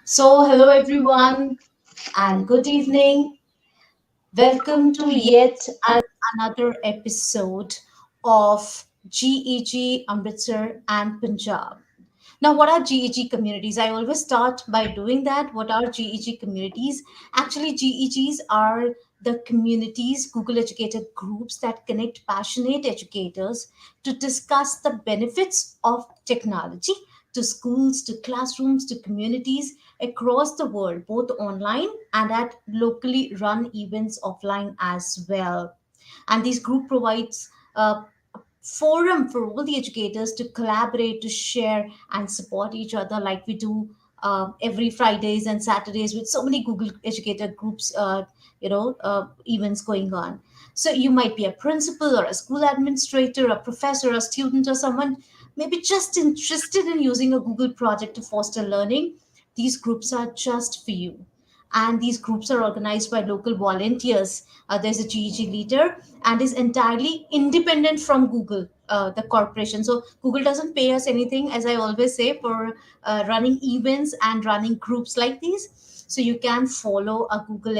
So, hello everyone, and good evening. Welcome to yet another episode of GEG Amritsar and Punjab. Now, what are GEG communities? I always start by doing that. What are GEG communities? Actually, GEGs are the communities, Google educated groups that connect passionate educators to discuss the benefits of technology to schools, to classrooms, to communities across the world, both online and at locally run events offline as well. And this group provides a forum for all the educators to collaborate, to share, and support each other, like we do every Fridays and Saturdays with so many Google educator groups, events going on. So you might be a principal or a school administrator, a professor, a student, or someone maybe just interested in using a Google project to foster learning. These groups are just for you. And these groups are organized by local volunteers. There's a GEG leader and is entirely independent from Google, the corporation. So Google doesn't pay us anything, as I always say, for running events and running groups like these. So you can follow a Google,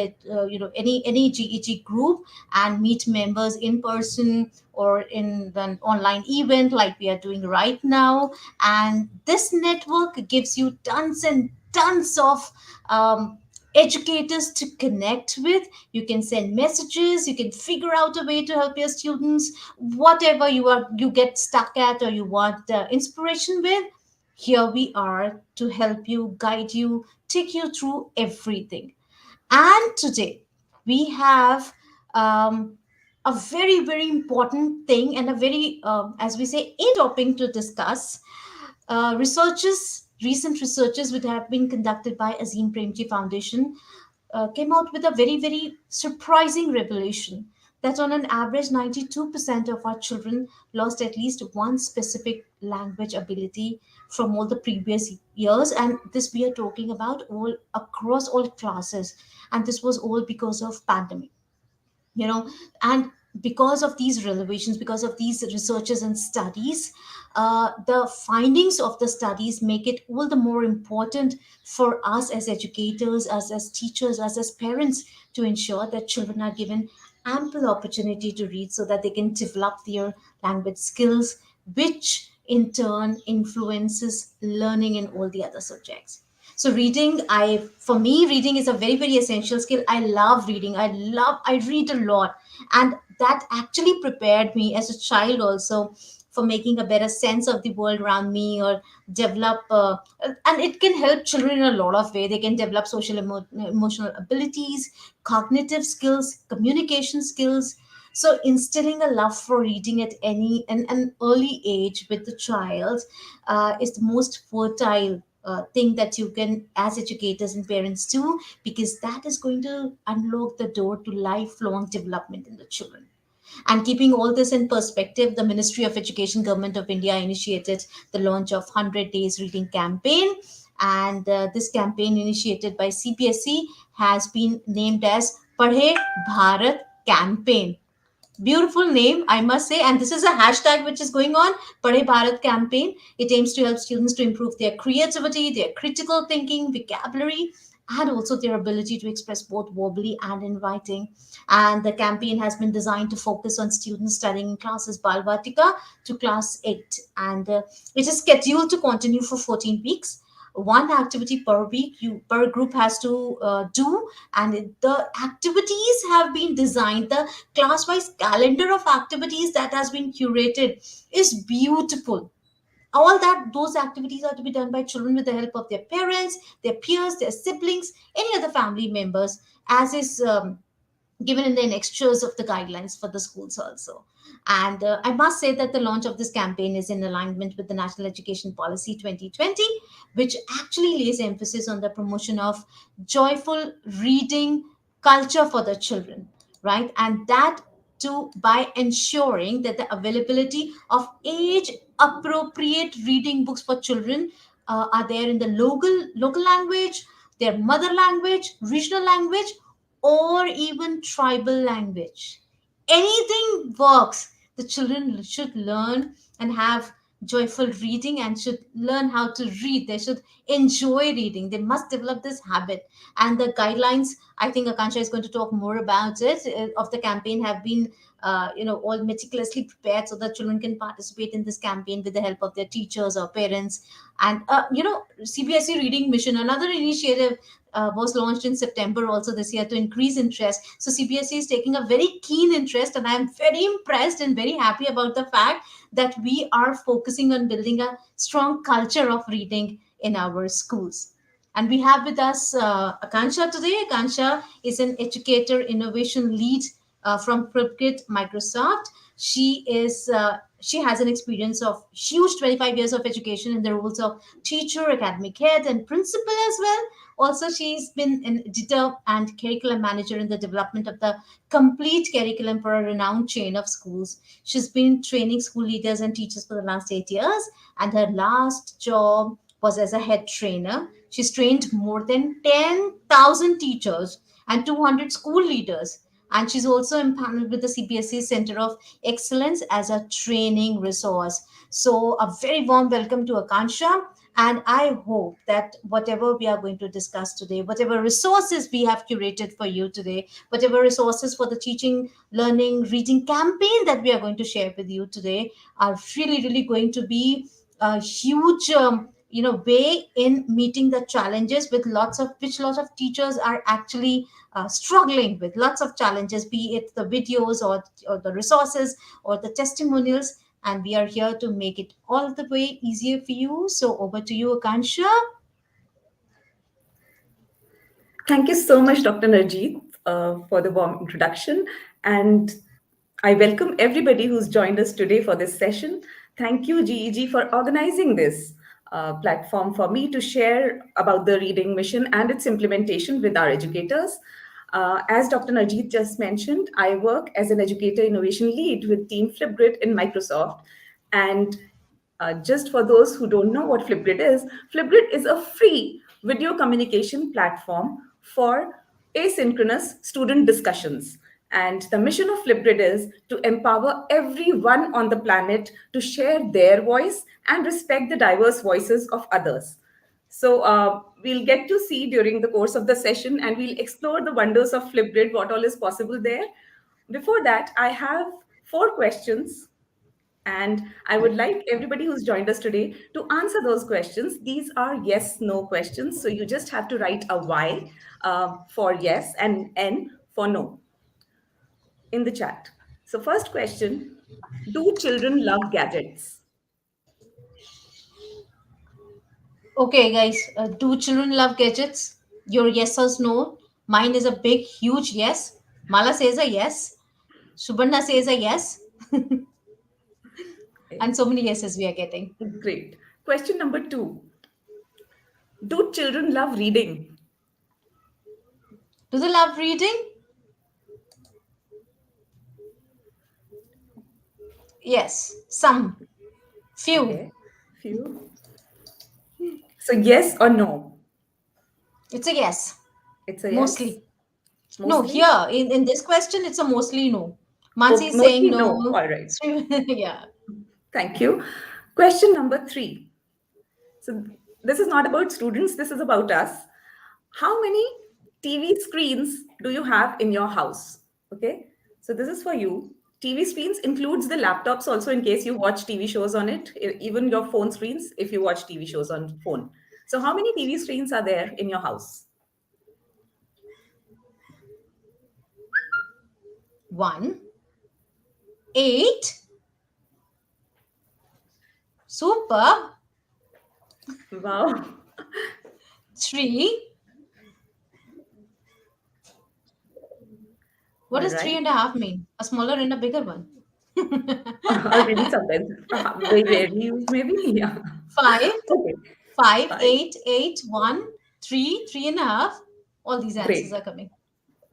any GEG group and meet members in person or in an online event like we are doing right now. And this network gives you tons and tons of educators to connect with. You can send messages, you can figure out a way to help your students, whatever you get stuck at or you want inspiration with. Here we are to help you, guide you, take you through everything. And today we have um, a very very important thing and a very as we say in topic to discuss. Recent researches which have been conducted by Azim Premji Foundation came out with a very, very surprising revelation that on an average, 92% of our children lost at least one specific language ability from all the previous years. And this we are talking about all across all classes. And this was all because of pandemic, you know. And because of these revelations, because of these researches and studies, the findings of the studies make it all the more important for us as educators, as teachers, as parents, to ensure that children are given ample opportunity to read so that they can develop their language skills, which in turn influences learning in all the other subjects. So reading, for me, reading is a very, very essential skill. I love reading. I read a lot. And that actually prepared me as a child also for making a better sense of the world around me or develop, and it can help children in a lot of way. They can develop emotional abilities, cognitive skills, communication skills. So instilling a love for reading at an early age with the child is the most fertile thing that you can, as educators and parents, do, because that is going to unlock the door to lifelong development in the children. And keeping all this in perspective, the Ministry of Education, Government of India initiated the launch of 100 Days Reading Campaign. And this campaign, initiated by CBSE, has been named as Padhe Bharat Campaign. Beautiful name, I must say. And this is a hashtag which is going on, Padhe Bharat Campaign. It aims to help students to improve their creativity, their critical thinking, vocabulary, and also their ability to express both verbally and in writing. And the campaign has been designed to focus on students studying in classes Balvatika to class 8. And it is scheduled to continue for 14 weeks. One activity per week you per group has to do. And the activities have been designed, the class wise calendar of activities that has been curated is beautiful. All that, those activities are to be done by children with the help of their parents, their peers, their siblings, any other family members, as is given in the annexures of the guidelines for the schools also. And I must say that the launch of this campaign is in alignment with the National Education Policy 2020, which actually lays emphasis on the promotion of joyful reading culture for the children, right? And that too by ensuring that the availability of age appropriate reading books for children are there in the local language, their mother language, regional language, or even tribal language. Anything works. The children should learn and have joyful reading and should learn how to read. They should enjoy reading. They must develop this habit. And the guidelines, I think Akansha is going to talk more about it, of the campaign have been all meticulously prepared so that children can participate in this campaign with the help of their teachers or parents. And CBSE Reading Mission, another initiative, was launched in September also this year to increase interest. So CBSE is taking a very keen interest, and I'm very impressed and very happy about the fact that we are focusing on building a strong culture of reading in our schools. And we have with us Akansha today. Akansha is an educator innovation lead from Flipgrid, Microsoft. She has an experience of huge 25 years of education in the roles of teacher, academic head, and principal as well. Also, she's been an editor and curriculum manager in the development of the complete curriculum for a renowned chain of schools. She's been training school leaders and teachers for the last 8 years, and her last job was as a head trainer. She's trained more than 10,000 teachers and 200 school leaders. And she's also empaneled with the CBSE Center of Excellence as a training resource. So, a very warm welcome to Akansha. And I hope that whatever we are going to discuss today, whatever resources we have curated for you today, whatever resources for the teaching, learning, reading campaign that we are going to share with you today, are really, really going to be a huge way in meeting the challenges with lots of teachers are actually struggling with lots of challenges, be it the videos or the resources or the testimonials. And we are here to make it all the way easier for you. So over to you, Akansha. Thank you so much, Dr. Narjeet, for the warm introduction. And I welcome everybody who's joined us today for this session. Thank you, GEG, for organizing this platform for me to share about the reading mission and its implementation with our educators. As Dr. Narjeet just mentioned, I work as an educator innovation lead with Team Flipgrid in Microsoft. And just for those who don't know what Flipgrid is a free video communication platform for asynchronous student discussions. And the mission of Flipgrid is to empower everyone on the planet to share their voice and respect the diverse voices of others. So we'll get to see during the course of the session, and we'll explore the wonders of Flipgrid, what all is possible there. Before that, I have 4 questions, and I would like everybody who's joined us today to answer those questions. These are yes, no questions. So you just have to write a Y for yes and N for no in the chat. So, first question: do children love gadgets? Okay, guys, do children love gadgets? Your yes or no? Mine is a big, huge yes. Mala says a yes. Subarna says a yes. Okay, And so many yeses we are getting. great. Question number 2: do children love reading? Do they love reading? Yes, some, few. Okay, few. So, yes or no? It's a yes, It's a yes, mostly. No, mostly. here in this question, it's a mostly no. Mansi Okay, is saying mostly no. no. All right. Yeah. Thank you. Question number 3. So this is not about students, this is about us. How many TV screens do you have in your house? Okay. So this is for you. TV screens includes the laptops also in case you watch TV shows on it, even your phone screens if you watch TV shows on phone. So how many TV screens are there in your house? One, eight, Super. Wow. Three. What All does three right. and a half mean? A smaller and a bigger one. Or maybe sometimes very rarely used, maybe. Yeah. Five. Okay. Five, Fine. eight, eight, one, three, three and a half. All these answers are Great. coming.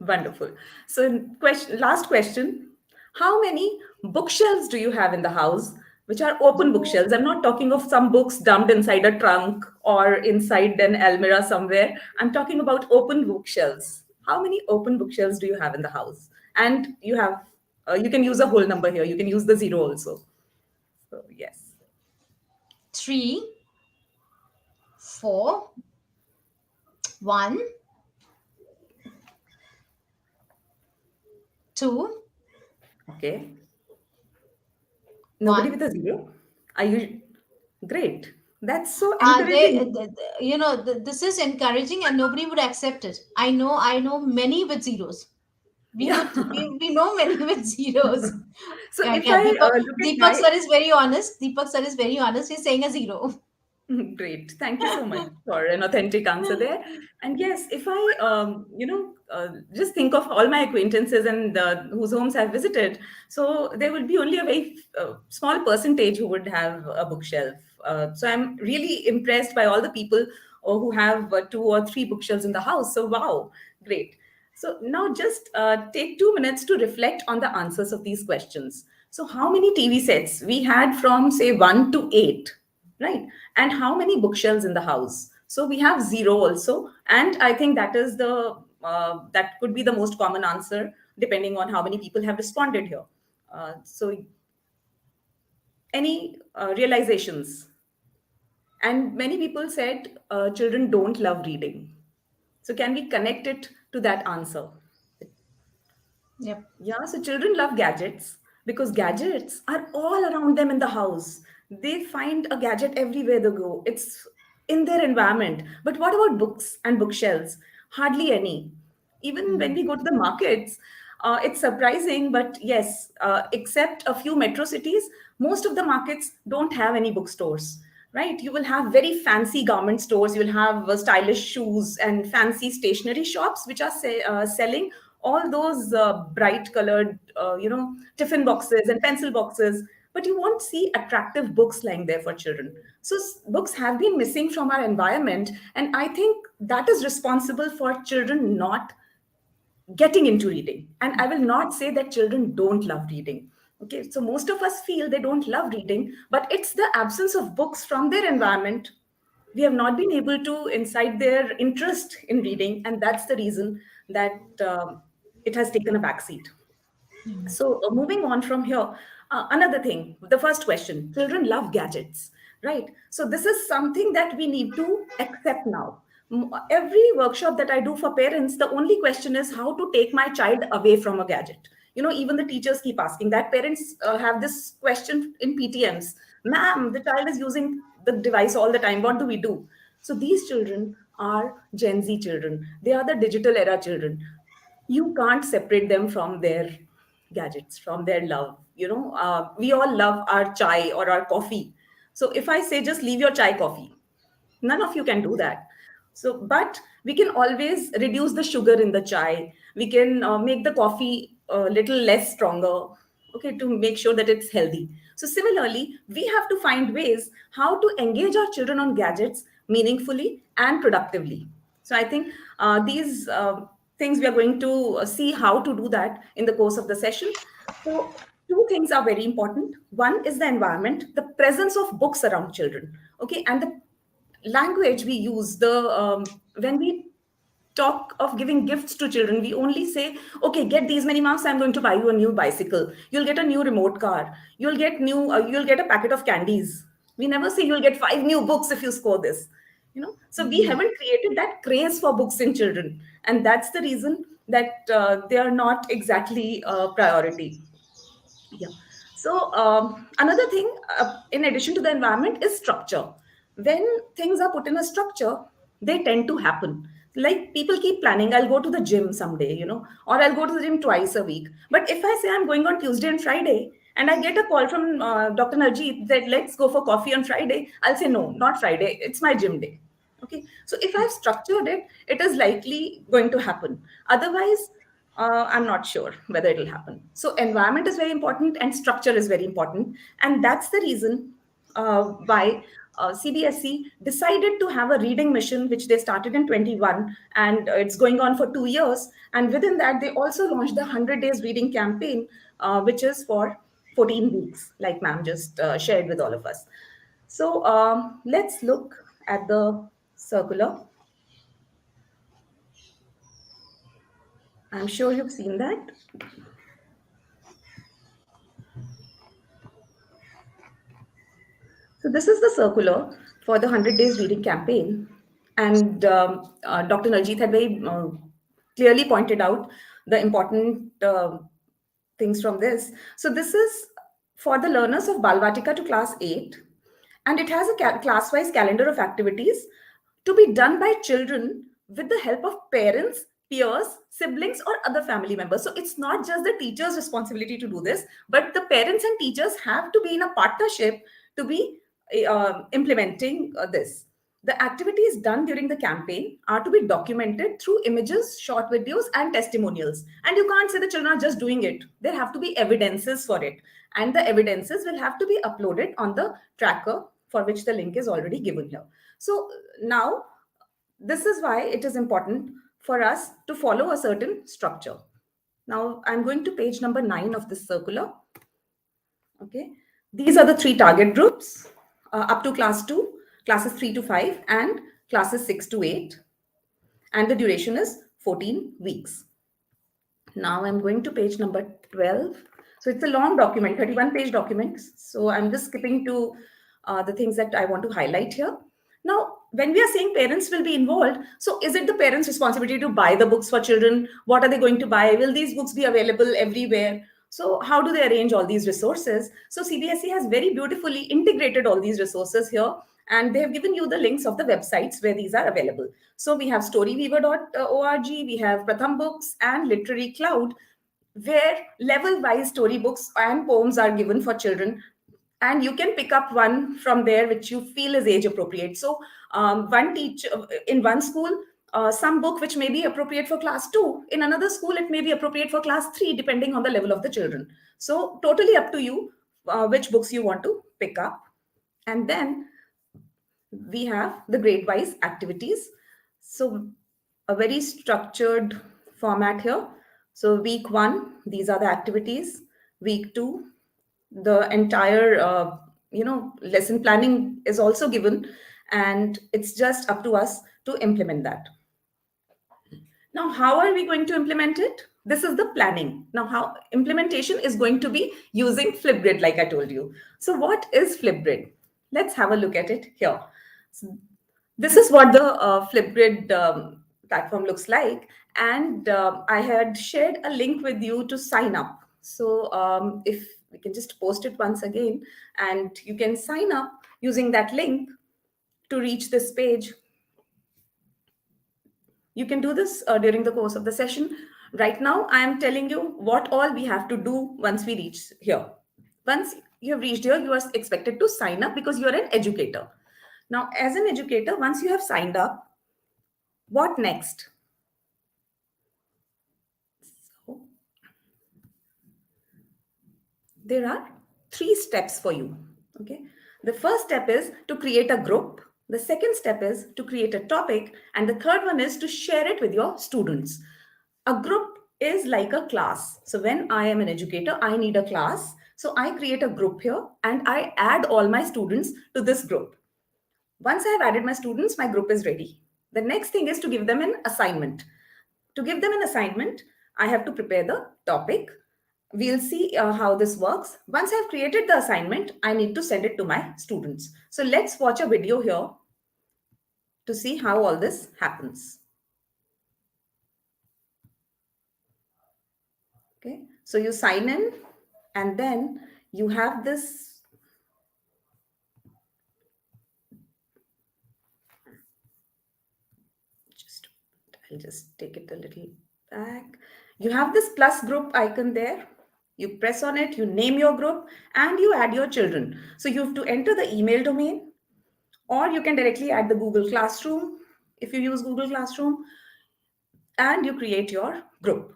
Wonderful. So, last question. How many bookshelves do you have in the house, which are open Oh, bookshelves? I'm not talking of some books dumped inside a trunk or inside an almirah somewhere. I'm talking about open bookshelves. How many open bookshelves do you have in the house? And you can use a whole number here. You can use the zero also. So, yes. three, four, one, two, Okay. Nobody one. with a zero? Are you great? That's so encouraging. This is encouraging, and nobody would accept it. I know many with zeros. We Yeah. would, we know many with zeros. So Yeah, if yeah. I Deepak, look at Deepak my sir is very honest. Deepak sir is very honest. He's saying a zero. great, thank you so much for an authentic answer there. And yes, if I just think of all my acquaintances and whose homes I've visited, so there would be only a very small percentage who would have a bookshelf. So I'm really impressed by all the people who have two or three bookshelves in the house. So wow, great. So now just take 2 minutes to reflect on the answers of these questions. So how many TV sets we had from say 1 to 8, right? And how many bookshelves in the house? So we have zero also, and I think that could be the most common answer depending on how many people have responded here. So any realizations? And many people said children don't love reading. So can we connect it to that answer? Yep. Yeah, so children love gadgets because gadgets are all around them in the house. They find a gadget everywhere they go. It's in their environment. But what about books and bookshelves? Hardly any. Even when we go to the markets, it's surprising, but yes, except a few metro cities, most of the markets don't have any bookstores, right? You will have very fancy garment stores, you will have stylish shoes and fancy stationery shops which are selling all those bright colored tiffin boxes and pencil boxes, but you won't see attractive books lying there for children. So books have been missing from our environment, and I think that is responsible for children not getting into reading. And I will not say that children don't love reading. Okay, so most of us feel they don't love reading, but it's the absence of books from their environment. We have not been able to incite their interest in reading, and that's the reason that it has taken a backseat. So, moving on from here, another thing, the first question, children love gadgets, right? So, this is something that we need to accept now. Every workshop that I do for parents, the only question is how to take my child away from a gadget. Even the teachers keep asking that. Parents have this question in PTMs: Ma'am, the child is using the device all the time. What do we do? So, these children are Gen Z children, they are the digital era children. You can't separate them from their gadgets, from their love. We all love our chai or our coffee. So if I say just leave your chai coffee, none of you can do that. So but we can always reduce the sugar in the chai. We can make the coffee a little less stronger, okay, to make sure that it's healthy. So similarly, we have to find ways how to engage our children on gadgets meaningfully and productively. So I think these things we are going to see how to do that in the course of the session. So two things are very important. One is the environment, the presence of books around children, okay, and the language we use. The When we talk of giving gifts to children, we only say, okay, get these many marks, I'm going to buy you a new bicycle, you'll get a new remote car, you'll get a packet of candies. We never say you'll get 5 new books if you score this. So we haven't created that craze for books in children, and that's the reason that they are not exactly a priority. Yeah. So another thing, in addition to the environment, is structure. When things are put in a structure, they tend to happen. Like people keep planning, I'll go to the gym someday, or I'll go to the gym twice a week. But if I say I'm going on Tuesday and Friday, and I get a call from Dr. Narjeet that let's go for coffee on Friday, I'll say no, not Friday. It's my gym day. Okay. So if I've structured it, it is likely going to happen. Otherwise, I'm not sure whether it'll happen. So environment is very important and structure is very important. And that's the reason why CBSE decided to have a reading mission, which they started in 21, and it's going on for 2 years. And within that, they also launched the 100 Days Reading Campaign, which is for 14 weeks, like ma'am just shared with all of us. So let's look at the circular. I'm sure you've seen that. So this is the circular for the 100 Days Reading Campaign. And Dr. Narjeet had very clearly pointed out the important things from this. So this is for the learners of Balvatika to class 8. And it has a class-wise calendar of activities to be done by children with the help of parents, peers, siblings, or other family members. So it's not just the teacher's responsibility to do this, but the parents and teachers have to be in a partnership to be implementing this. The activities done during the campaign are to be documented through images, short videos, and testimonials. And you can't say the children are just doing it. There have to be evidences for it. And the evidences will have to be uploaded on the tracker for which the link is already given here. So now, this is why it is important for us to follow a certain structure. Now, I'm going to page number 9 of this circular. Okay, these are the 3 target groups up to class 2, classes 3 to 5, and classes 6 to 8. And the duration is 14 weeks. Now I'm going to page number 12. So it's a long document, 31-page document. So I'm just skipping to the things that I want to highlight here. Now, when we are saying parents will be involved, so is it the parents' responsibility to buy the books for children? What are they going to buy? Will these books be available everywhere? So how do they arrange all these resources? So CBSE has very beautifully integrated all these resources here, and they have given you the links of the websites where these are available. So we have storyweaver.org, we have Pratham Books and Literary Cloud, where level-wise storybooks and poems are given for children, and you can pick up one from there which you feel is age appropriate. So one teacher in one school, some book which may be appropriate for class 2, in another school it may be appropriate for class 3, depending on the level of the children. So totally up to you which books you want to pick up. And then we have the grade wise activities. So a very structured format here. So week 1, these are the activities. Week 2, the entire lesson planning is also given, and it's just up to us to implement that. Now, how are we going to implement it? This is the planning. Now, how implementation is going to be using Flipgrid, like I told you. So what is Flipgrid? Let's have a look at it here. So this is what the Flipgrid platform looks like. And I had shared a link with you to sign up. So if we can just post it once again, and you can sign up using that link to reach this page. You can do this during the course of the session. Right now, I am telling you what all we have to do once we reach here. Once you have reached here, you are expected to sign up because you are an educator. Now, as an educator, once you have signed up, what next? So, there are 3 steps for you. Okay. The first step is to create a group. The second step is to create a topic. And the third one is to share it with your students. A group is like a class. So when I am an educator, I need a class. So I create a group here and I add all my students to this group. Once I have added my students, my group is ready. The next thing is to give them an assignment. To give them an assignment, I have to prepare the topic. We'll see how this works. Once I've created the assignment, I need to send it to my students. So let's watch a video here to see how all this happens. Okay, so you sign in and then you have this. I'll just take it a little back. You have this plus group icon there. You press on it, you name your group, and you add your children. So you have to enter the email domain, or you can directly add the Google Classroom if you use Google Classroom, and you create your group.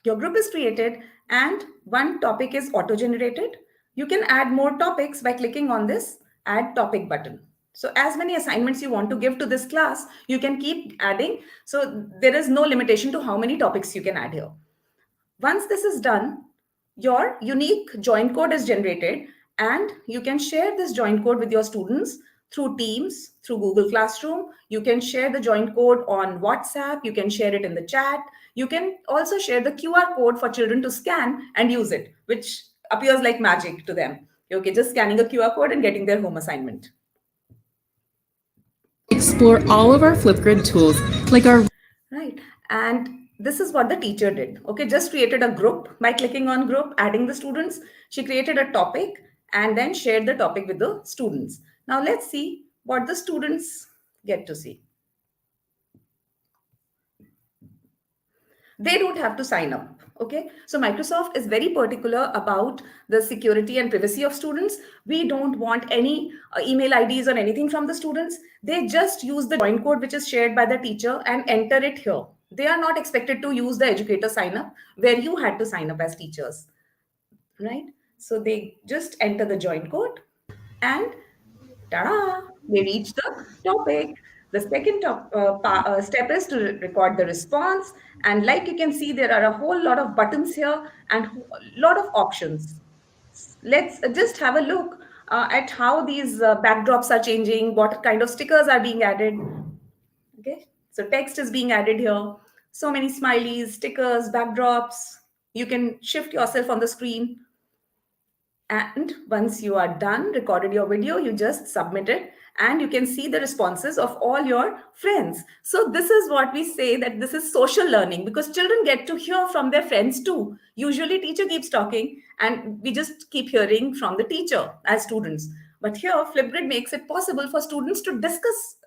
Your group is created and one topic is auto generated. You can add more topics by clicking on this add topic button. So as many assignments you want to give to this class, you can keep adding. So there is no limitation to how many topics you can add here. Once this is done, your unique join code is generated, and you can share this join code with your students through Teams, through Google Classroom. You can share the join code on WhatsApp. You can share it in the chat. You can also share the QR code for children to scan and use it, which appears like magic to them. Okay, just scanning a QR code and getting their home assignment. Explore all of our Flipgrid tools, like our Right. And this is what the teacher did. Okay, just created a group by clicking on group, adding the students. She created a topic and then shared the topic with the students. Now let's see what the students get to see. They don't have to sign up. Okay, so Microsoft is very particular about the security and privacy of students. We don't want any email IDs or anything from the students. They just use the join code which is shared by the teacher and enter it here. They are not expected to use the educator sign up where you had to sign up as teachers, right? So they just enter the join code and ta-da, they reach the topic. The second step is to record the response. And like you can see, there are a whole lot of buttons here and a lot of options. Let's just have a look at how these backdrops are changing, what kind of stickers are being added. Okay, so text is being added here. So many smileys, stickers, backdrops. You can shift yourself on the screen. And once you are done, recorded your video, you just submit it and you can see the responses of all your friends. So this is what we say, that this is social learning, because children get to hear from their friends too. Usually teacher keeps talking and we just keep hearing from the teacher as students. But here Flipgrid makes it possible for students to discuss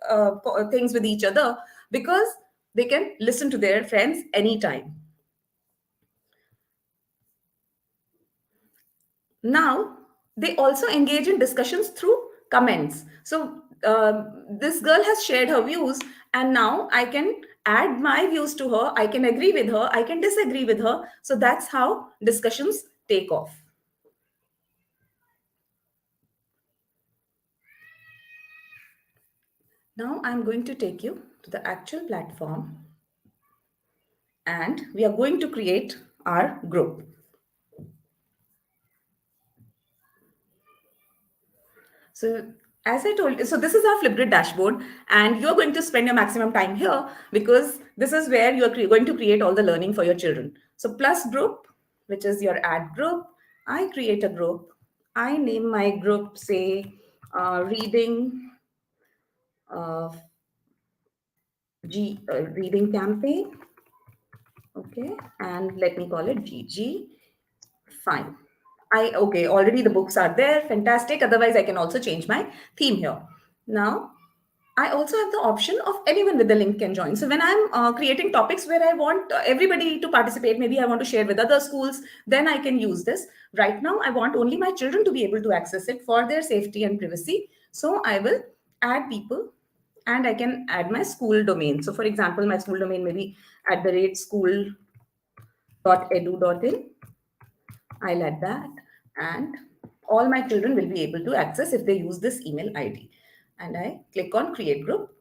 things with each other, because they can listen to their friends anytime. Now, they also engage in discussions through comments. So, this girl has shared her views, and now I can add my views to her. I can agree with her, I can disagree with her. So, that's how discussions take off. Now, I'm going to take you to the actual platform, and we are going to create our group. So as I told you, so this is our Flipgrid dashboard, and you're going to spend your maximum time here because this is where you're going to create all the learning for your children. So plus group, which is your add group. I create a group. I name my group, say, reading reading campaign. Okay, and let me call it GG. Fine. Okay, already the books are there. Fantastic. Otherwise, I can also change my theme here. Now, I also have the option of anyone with the link can join. So when I'm creating topics where I want everybody to participate, maybe I want to share with other schools, then I can use this. Right now, I want only my children to be able to access it for their safety and privacy. So I will add people and I can add my school domain. So for example, my school domain may be @school.edu.in. I'll add that, and all my children will be able to access if they use this email ID. And I click on create group.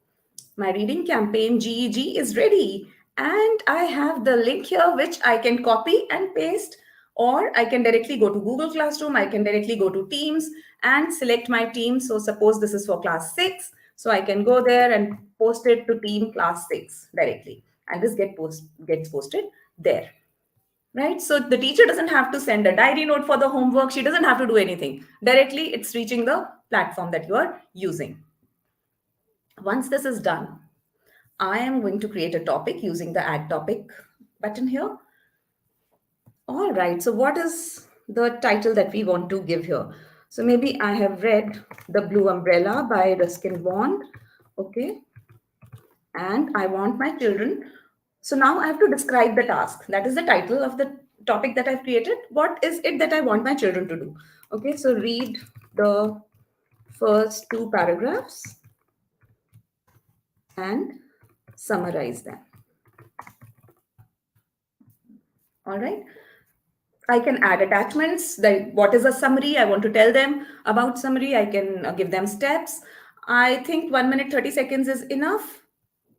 My reading campaign GEG is ready, and I have the link here which I can copy and paste, or I can directly go to Google Classroom. I can directly go to Teams and select my team. So suppose this is for class 6. So I can go there and post it to team class 6 directly, and this gets posted there. Right? So the teacher doesn't have to send a diary note for the homework. She doesn't have to do anything. Directly, it's reaching the platform that you are using. Once this is done, I am going to create a topic using the add topic button here. All right. So what is the title that we want to give here? So maybe I have read The Blue Umbrella by Ruskin Bond. Okay. And I want my children. So now I have to describe the task. That is the title of the topic that I've created. What is it that I want my children to do? Okay, so read the first two paragraphs and summarize them. All right. I can add attachments. Like what is a summary? I want to tell them about summary. I can give them steps. I think 1 minute 30 seconds is enough.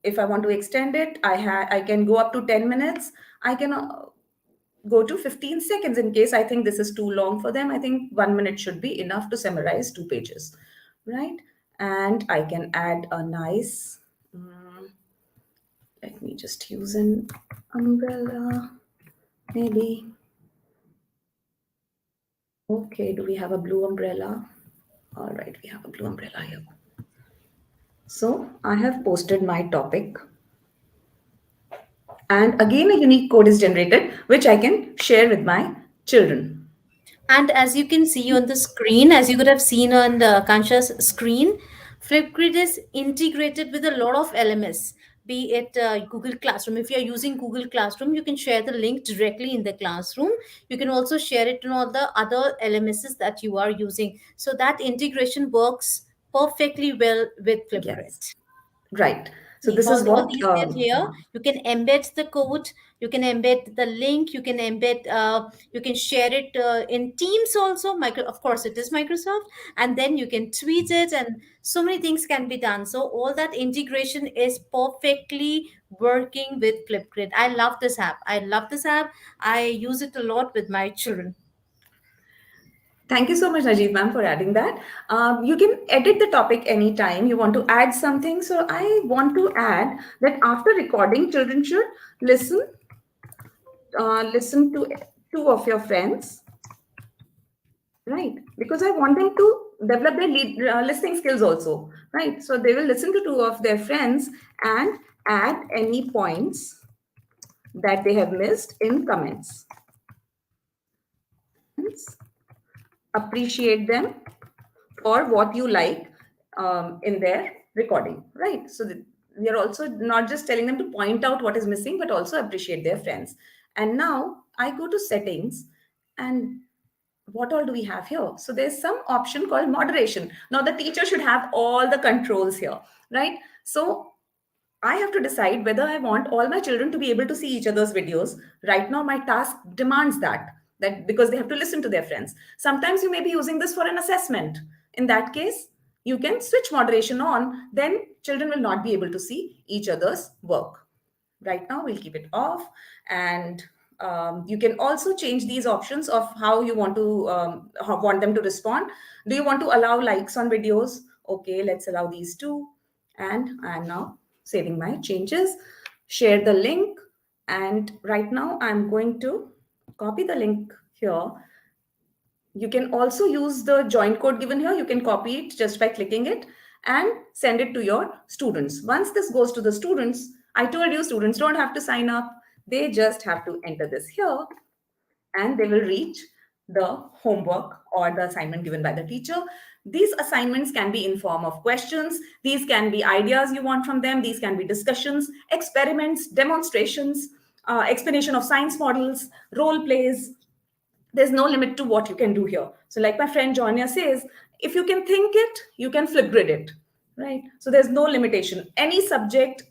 If I want to extend it, I can go up to 10 minutes. I can go to 15 seconds in case I think this is too long for them. I think 1 minute should be enough to summarize 2 pages, right? And I can add a nice. Let me just use an umbrella, maybe. Okay, do we have a blue umbrella? All right, we have a blue umbrella here. So I have posted my topic. And again, a unique code is generated, which I can share with my children. And as you can see on the screen, as you could have seen on the Kansha's screen, Flipgrid is integrated with a lot of LMS, be it Google Classroom. If you're using Google Classroom, you can share the link directly in the classroom. You can also share it in all the other LMSs that you are using. So that integration works perfectly well with Flipgrid. Yes, right. So See, this is all what. these get here. You can embed the code, you can embed the link, you can embed, you can share it in Teams also. Of course, it is Microsoft, and then you can tweet it, and so many things can be done. So all that integration is perfectly working with Flipgrid. I love this app. I love this app. I use it a lot with my children. Thank you so much, Najib ma'am, for adding that. You can edit the topic anytime you want to add something. So I want to add that after recording, children should listen, listen to two of your friends, right? Because I want them to develop their listening skills also, right? So they will listen to two of their friends and add any points that they have missed in comments. Appreciate them for what you like in their recording, right? So we are also not just telling them to point out what is missing, but also appreciate their friends. And now I go to settings, and what all do we have here? So there's some option called moderation. Now the teacher should have all the controls here, right? So I have to decide whether I want all my children to be able to see each other's videos. Right now, my task demands that because they have to listen to their friends. Sometimes you may be using this for an assessment. In that case, you can switch moderation on, then children will not be able to see each other's work. Right now, we'll keep it off, and you can also change these options of how you want to want them to respond. Do you want to allow likes on videos? Okay, let's allow these two. And I'm now saving my changes, share the link, and right now I'm going to copy the link here. You can also use the join code given here. You can copy it just by clicking it and send it to your students. Once this goes to the students, I told you students don't have to sign up. They just have to enter this here, and they will reach the homework or the assignment given by the teacher. These assignments can be in form of questions. These can be ideas you want from them. These can be discussions, experiments, demonstrations, explanation of science models, role plays. There's no limit to what you can do here. So like my friend Jonia says, if you can think it, you can Flipgrid it, right? So there's no limitation. Any subject,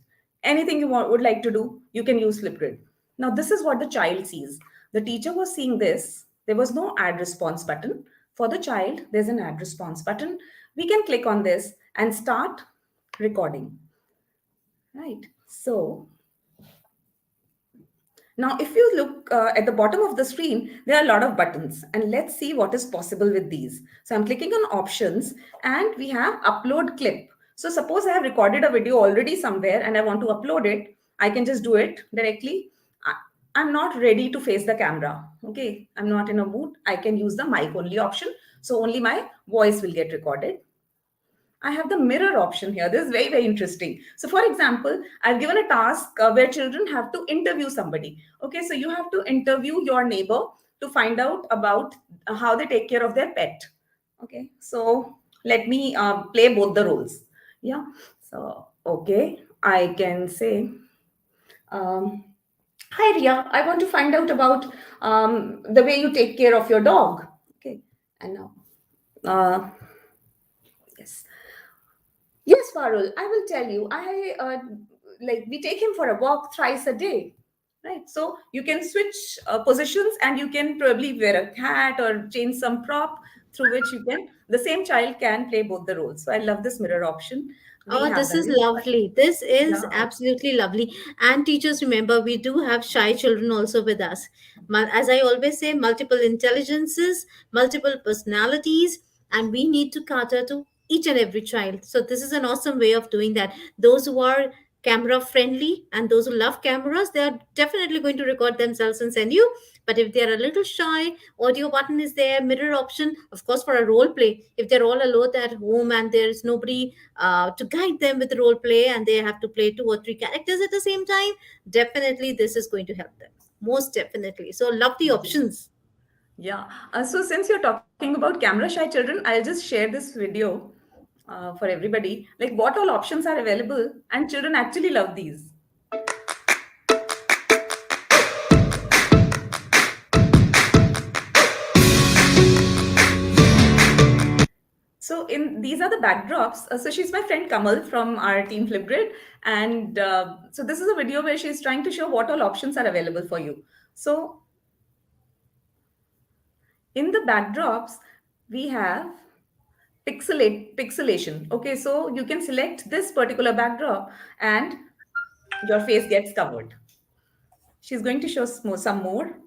anything you would like to do, you can use Flipgrid. Now this is what the child sees. The teacher was seeing this. There was no add response button. For the child, there's an add response button. We can click on this and start recording, right? So now, if you look at the bottom of the screen, there are a lot of buttons, and let's see what is possible with these. So I'm clicking on options, and we have upload clip. So suppose I have recorded a video already somewhere and I want to upload it, I can just do it directly. I'm not ready to face the camera. Okay, I'm not in a mood. I can use the mic only option. So only my voice will get recorded. I have the mirror option here. This is very, very interesting. So for example, I've given a task where children have to interview somebody. Okay, so you have to interview your neighbor to find out about how they take care of their pet. Okay, so let me play both the roles. Yeah, so okay, I can say, Hi, Ria. I want to find out about the way you take care of your dog. Okay. And now, uh, yes. Yes, Farul, I will tell you. We take him for a walk thrice a day, right? So you can switch positions, and you can probably wear a hat or change some prop through which the same child can play both the roles. So I love this mirror option. We Oh, have this that. is lovely. This is Yeah. absolutely lovely. And teachers, remember, we do have shy children also with us. As I always say, multiple intelligences, multiple personalities, and we need to cater to each and every child. So, this is an awesome way of doing that. Those who are camera friendly and those who love cameras, they are definitely going to record themselves and send you. But if they are a little shy, audio button is there, mirror option, of course, for a role play. If they're all alone at home and there's nobody to guide them with role play and they have to play two or three characters at the same time, definitely this is going to help them. Most definitely. So, love the Yes. options. Yeah. So since you're talking about camera shy children, I'll just share this video for everybody, like what all options are available, and children actually love these. So in these are the backdrops. So she's my friend Kamal from our team Flipgrid, and so this is a video where she's trying to show what all options are available for you. So in the backdrops, we have pixelation. Okay, so you can select this particular backdrop, and your face gets covered. She's going to show some more.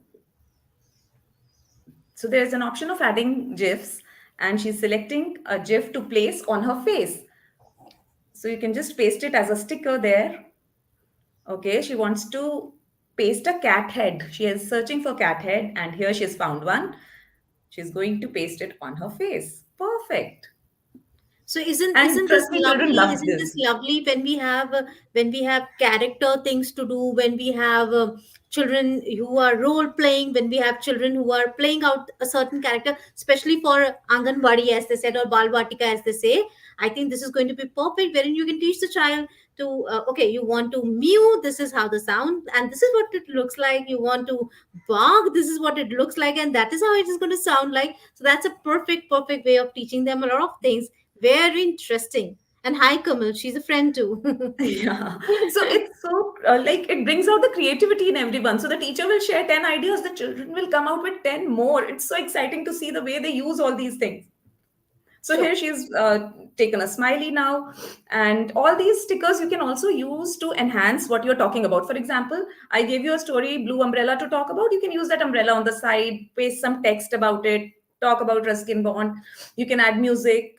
So there's an option of adding GIFs, and she's selecting a GIF to place on her face. So you can just paste it as a sticker there. Okay, she wants to paste a cat head. She is searching for cat head, and here she's found one. She's going to paste it on her face. Perfect. So isn't And isn't this trust me, children lovely? love Isn't this this. lovely when we have character things to do, when we have children who are role playing, when we have children who are playing out a certain character, especially for Anganwadi as they said, or Balvatika as they say. I think this is going to be perfect, wherein you can teach the child to okay, you want to mew, this is how the sound, and this is what it looks like. You want to bark, this is what it looks like, and that is how it is going to sound like. So that's a perfect way of teaching them a lot of things. Very interesting. And hi, Kamal. She's a friend too. Yeah. So it's so like it brings out the creativity in everyone. So the teacher will share 10 ideas, the children will come out with 10 more. It's so exciting to see the way they use all these things. So Sure. here she's taken a smiley now, and all these stickers you can also use to enhance what you're talking about. For example, I gave you a story, blue umbrella, to talk about. You can use that umbrella on the side, paste some text about it, talk about Ruskin Bond. You can add music.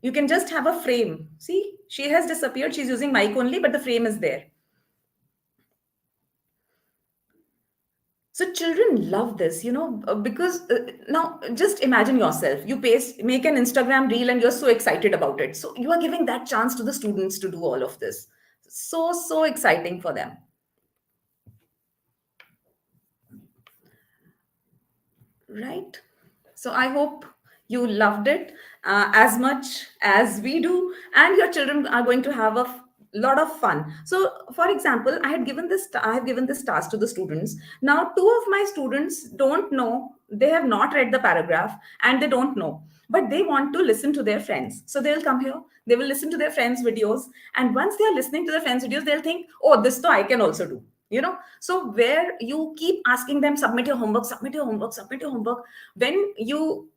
You can just have a frame. See, she has disappeared. She's using mic only, but the frame is there. So children love this, because now just imagine yourself. You make an Instagram reel, and you're so excited about it. So you are giving that chance to the students to do all of this. So exciting for them, right? So I hope you loved it as much as we do, and your children are going to have a lot of fun. So, for example, I have given this task to the students. Now, two of my students don't know; they have not read the paragraph, and they don't know, but they want to listen to their friends. So they'll come here. They will listen to their friends' videos, and once they are listening to their friends' videos, they'll think, "Oh, this though I can also do." So where you keep asking them, submit your homework, submit your homework, submit your homework, when you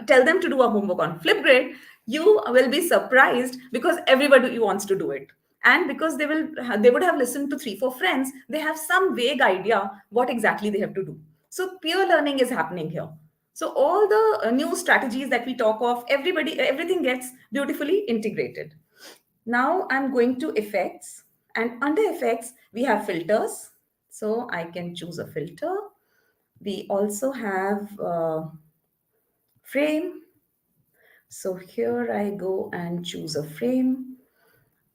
tell them to do a homework on Flipgrid, you will be surprised because everybody wants to do it. And because they would have listened to 3 4 friends, they have some vague idea what exactly they have to do. So peer learning is happening here. So all the new strategies that we talk of, everything gets beautifully integrated. Now I'm going to effects, and under effects we have filters. So I can choose a filter. We also have frame. So here I go and choose a frame.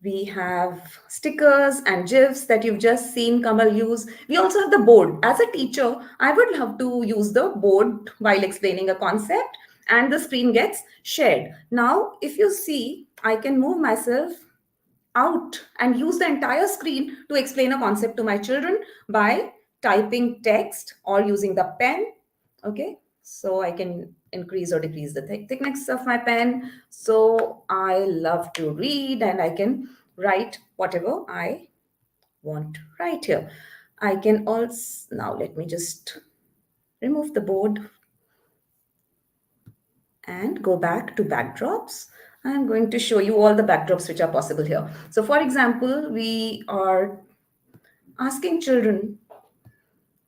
We have stickers and GIFs that you've just seen Kamal use. We also have the board. As a teacher, I would love to use the board while explaining a concept, and the screen gets shared. Now, if you see, I can move myself out and use the entire screen to explain a concept to my children by typing text or using the pen. Okay, so I can increase or decrease the thickness of my pen. So I love to read and I can write whatever I want to write here. I can also, now let me just remove the board and go back to backdrops. I'm going to show you all the backdrops which are possible here. So for example, we are asking children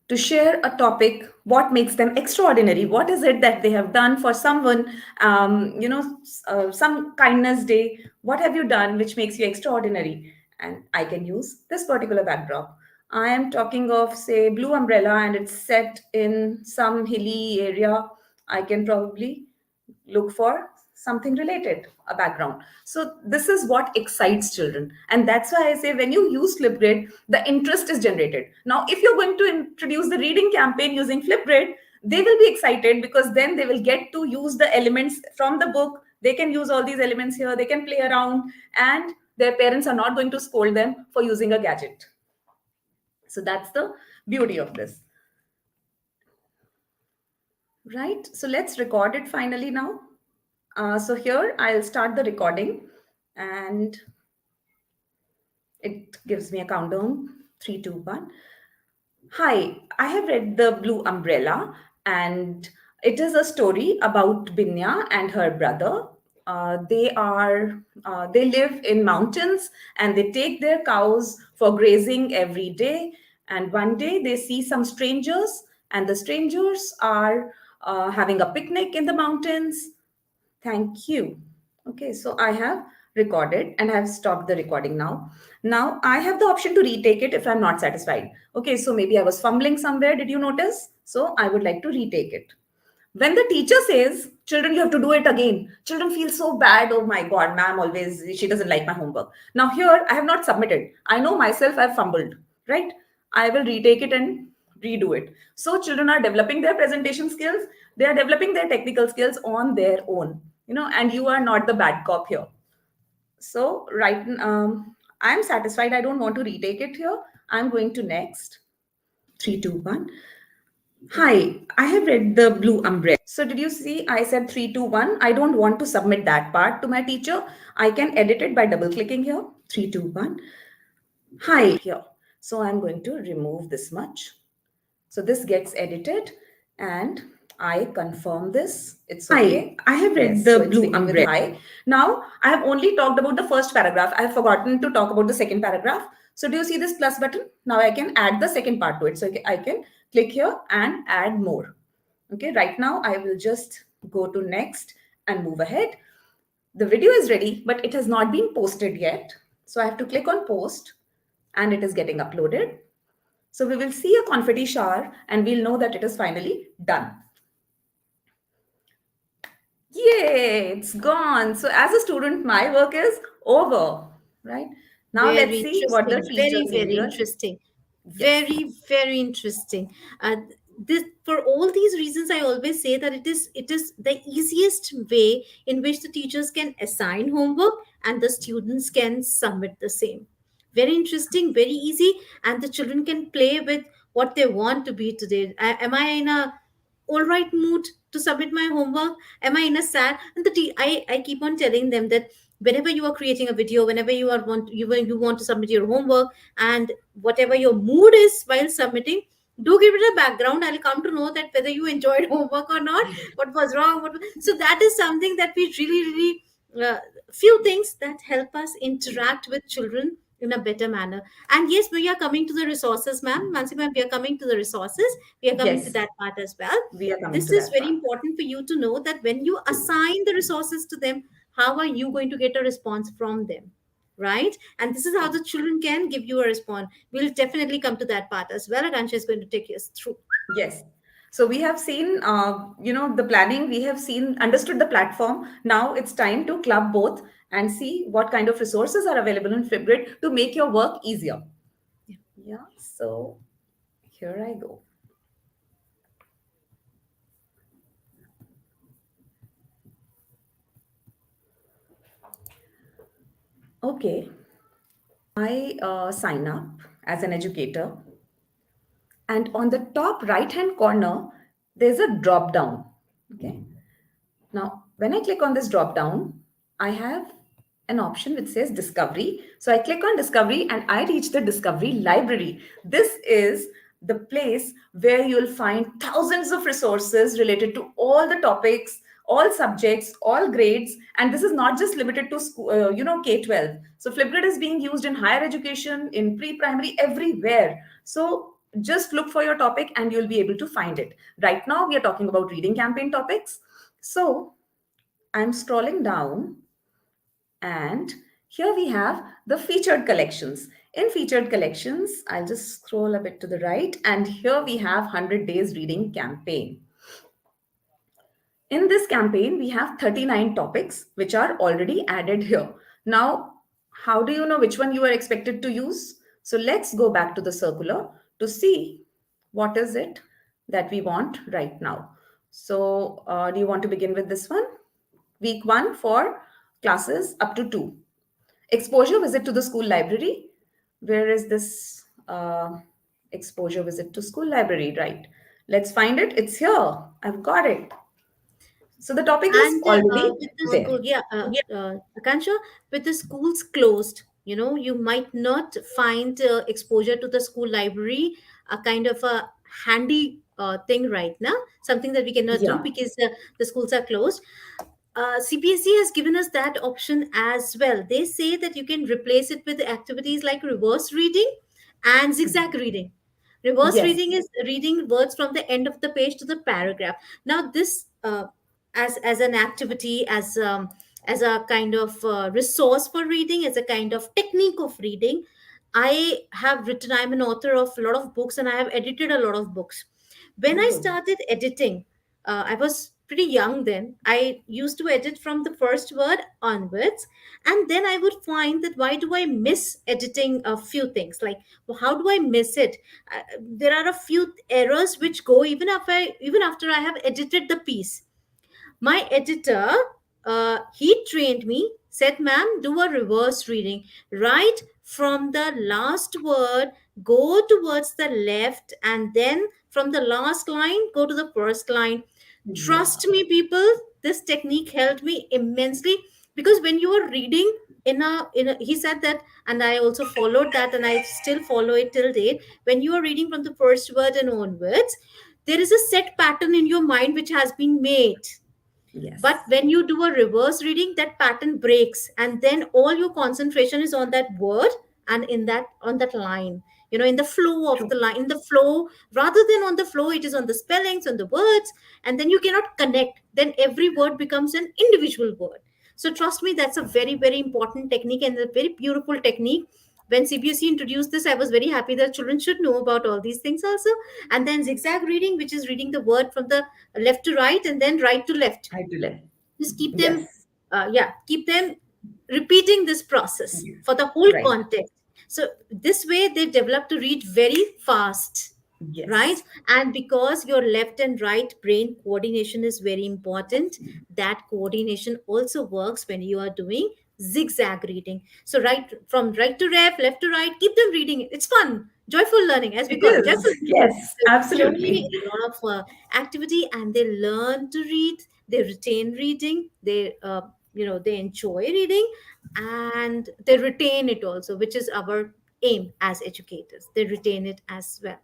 to share a topic, what makes them extraordinary, what is it that they have done for someone, some kindness day, what have you done which makes you extraordinary. And I can use this particular backdrop. I am talking of, say, blue umbrella, and it's set in some hilly area. I can probably look for something related, a background. So this is what excites children, and that's why I say when you use Flipgrid, the interest is generated. Now if you're going to introduce the reading campaign using Flipgrid, they will be excited because then they will get to use the elements from the book. They can use all these elements here, they can play around, and their parents are not going to scold them for using a gadget. So that's the beauty of this. Right, so let's record it finally now. So here I'll start the recording, and it gives me a countdown, 3, 2, 1. Hi, I have read The Blue Umbrella, and it is a story about Binya and her brother. They live in mountains and they take their cows for grazing every day. And one day they see some strangers, and the strangers are having a picnic in the mountains. Thank you. Okay, so I have recorded and I have stopped the recording now. Now I have the option to retake it if I'm not satisfied. Okay, so maybe I was fumbling somewhere. Did you notice? So I would like to retake it. When the teacher says, children, you have to do it again, children feel so bad. Oh my God, ma'am always, she doesn't like my homework. Now here I have not submitted. I know myself I've fumbled, right? I will retake it and redo it. So children are developing their presentation skills. They are developing their technical skills on their own, and you are not the bad cop here. So right, I'm satisfied. I don't want to retake it here. I'm going to next. 3, 2, 1. Hi, I have read The Blue Umbrella. So did you see I said 3, 2, 1? I don't want to submit that part to my teacher. I can edit it by double clicking here. 3, 2, 1. Hi, here. So I'm going to remove this much. So this gets edited and I confirm this. It's okay. Hi, I have read Yes, The so it's Blue beginning with Umbrella. Hi. Now I have only talked about the first paragraph. I have forgotten to talk about the second paragraph. So do you see this plus button? Now I can add the second part to it. So I can click here and add more. Okay, right now I will just go to next and move ahead. The video is ready, but it has not been posted yet. So I have to click on post and it is getting uploaded. So we will see a confetti shower and we'll know that it is finally done. Yay, it's gone. So as a student, my work is over, right? Now let's Very see what the interesting. teacher Very, says very here. interesting. Yes. Very, very interesting. This, for all these reasons, I always say that it is the easiest way in which the teachers can assign homework and the students can submit the same. Very interesting, very easy, and the children can play with what they want to be today. Am I in a all right mood to submit my homework? Am I in a sad? And I keep on telling them that whenever you are creating a video, whenever you want to submit your homework, and whatever your mood is while submitting, do give it a background. I'll come to know that whether you enjoyed homework or not, what was wrong, so that is something that we really few things that help us interact with children in a better manner. And yes, we are coming to the resources, ma'am. Mansi ma'am, we are coming to the resources. We are coming to Yes, that part as well. we are coming This to is that very part. important for you to know that when you assign the resources to them, how are you going to get a response from them, right? And this is how the children can give you a response. We'll definitely come to that part as well. Akansha is going to take us through. Yes. So we have seen, the planning, we have seen, understood the platform. Now it's time to club both and see what kind of resources are available in Flipgrid to make your work easier. Yeah. So here I go. Okay. I sign up as an educator. And on the top right hand corner, there's a drop down. Okay. Now, when I click on this drop down, I have an option which says discovery. So I click on discovery and I reach the discovery library. This is the place where you'll find thousands of resources related to all the topics, all subjects, all grades. And this is not just limited to school, K-12. So Flipgrid is being used in higher education, in pre-primary, everywhere. So just look for your topic and you'll be able to find it. Right now, we are talking about reading campaign topics. So I'm scrolling down, and here we have the featured collections. In featured collections, I'll just scroll a bit to the right, and here we have 100 Days Reading Campaign. In this campaign, we have 39 topics which are already added here. Now, how do you know which one you are expected to use? So let's go back to the circular to see what is it that we want right now. So do you want to begin with this one? Week 1 for classes up to 2. Exposure visit to the school library. Where is this exposure visit to school library? Right. Let's find it. It's here. I've got it. So the topic is And already with the there. school, Akansha, with the schools closed, you might not find exposure to the school library a kind of a handy thing right now, something that we cannot do Yeah. because the schools are closed. CBSE has given us that option as well. They say that you can replace it with activities like reverse reading and zigzag reading. Reverse Yes. reading is reading words from the end of the page to the paragraph. Now, this as an activity, as a kind of resource for reading, as a kind of technique of reading, I have written. I'm an author of a lot of books, and I have edited a lot of books. When Oh, I good. started editing, I was pretty young then. I used to edit from the first word onwards, and then I would find that why do I miss editing a few things? Like, well, how do I miss it? There are a few errors which go even after I have edited the piece. My editor, he trained me, said, ma'am, do a reverse reading. Right from the last word, go towards the left, and then from the last line, go to the first line. Yeah. Trust me, people, this technique helped me immensely, because when you are reading he said that, and I also followed that, and I still follow it till date. When you are reading from the first word and onwards, there is a set pattern in your mind which has been made. But Yes. when you do a reverse reading, that pattern breaks, and then all your concentration is on that word and in that on that line. In the flow of True. the line, in the flow, rather than on the flow, it is on the spellings, on the words, and then you cannot connect. Then every word becomes an individual word. So trust me, that's a very, very important technique and a very beautiful technique. When CBSE introduced this, I was very happy that children should know about all these things also. And then zigzag reading, which is reading the word from the left to right and then right to left. I do that. Just keep them Yes. keep them repeating this process Yes. for the whole Right. context. So this way they develop to read very fast, right? Yes. And because your left and right brain coordination is very important, that coordination also works when you are doing zigzag reading. So right to left to right, keep them reading it. It's fun, joyful learning, as we It call it, joyful is. learning. Yes. So slowly Absolutely. a lot of activity, and they learn to read, they retain reading, they enjoy reading, and they retain it also, which is our aim as educators. They retain it as well,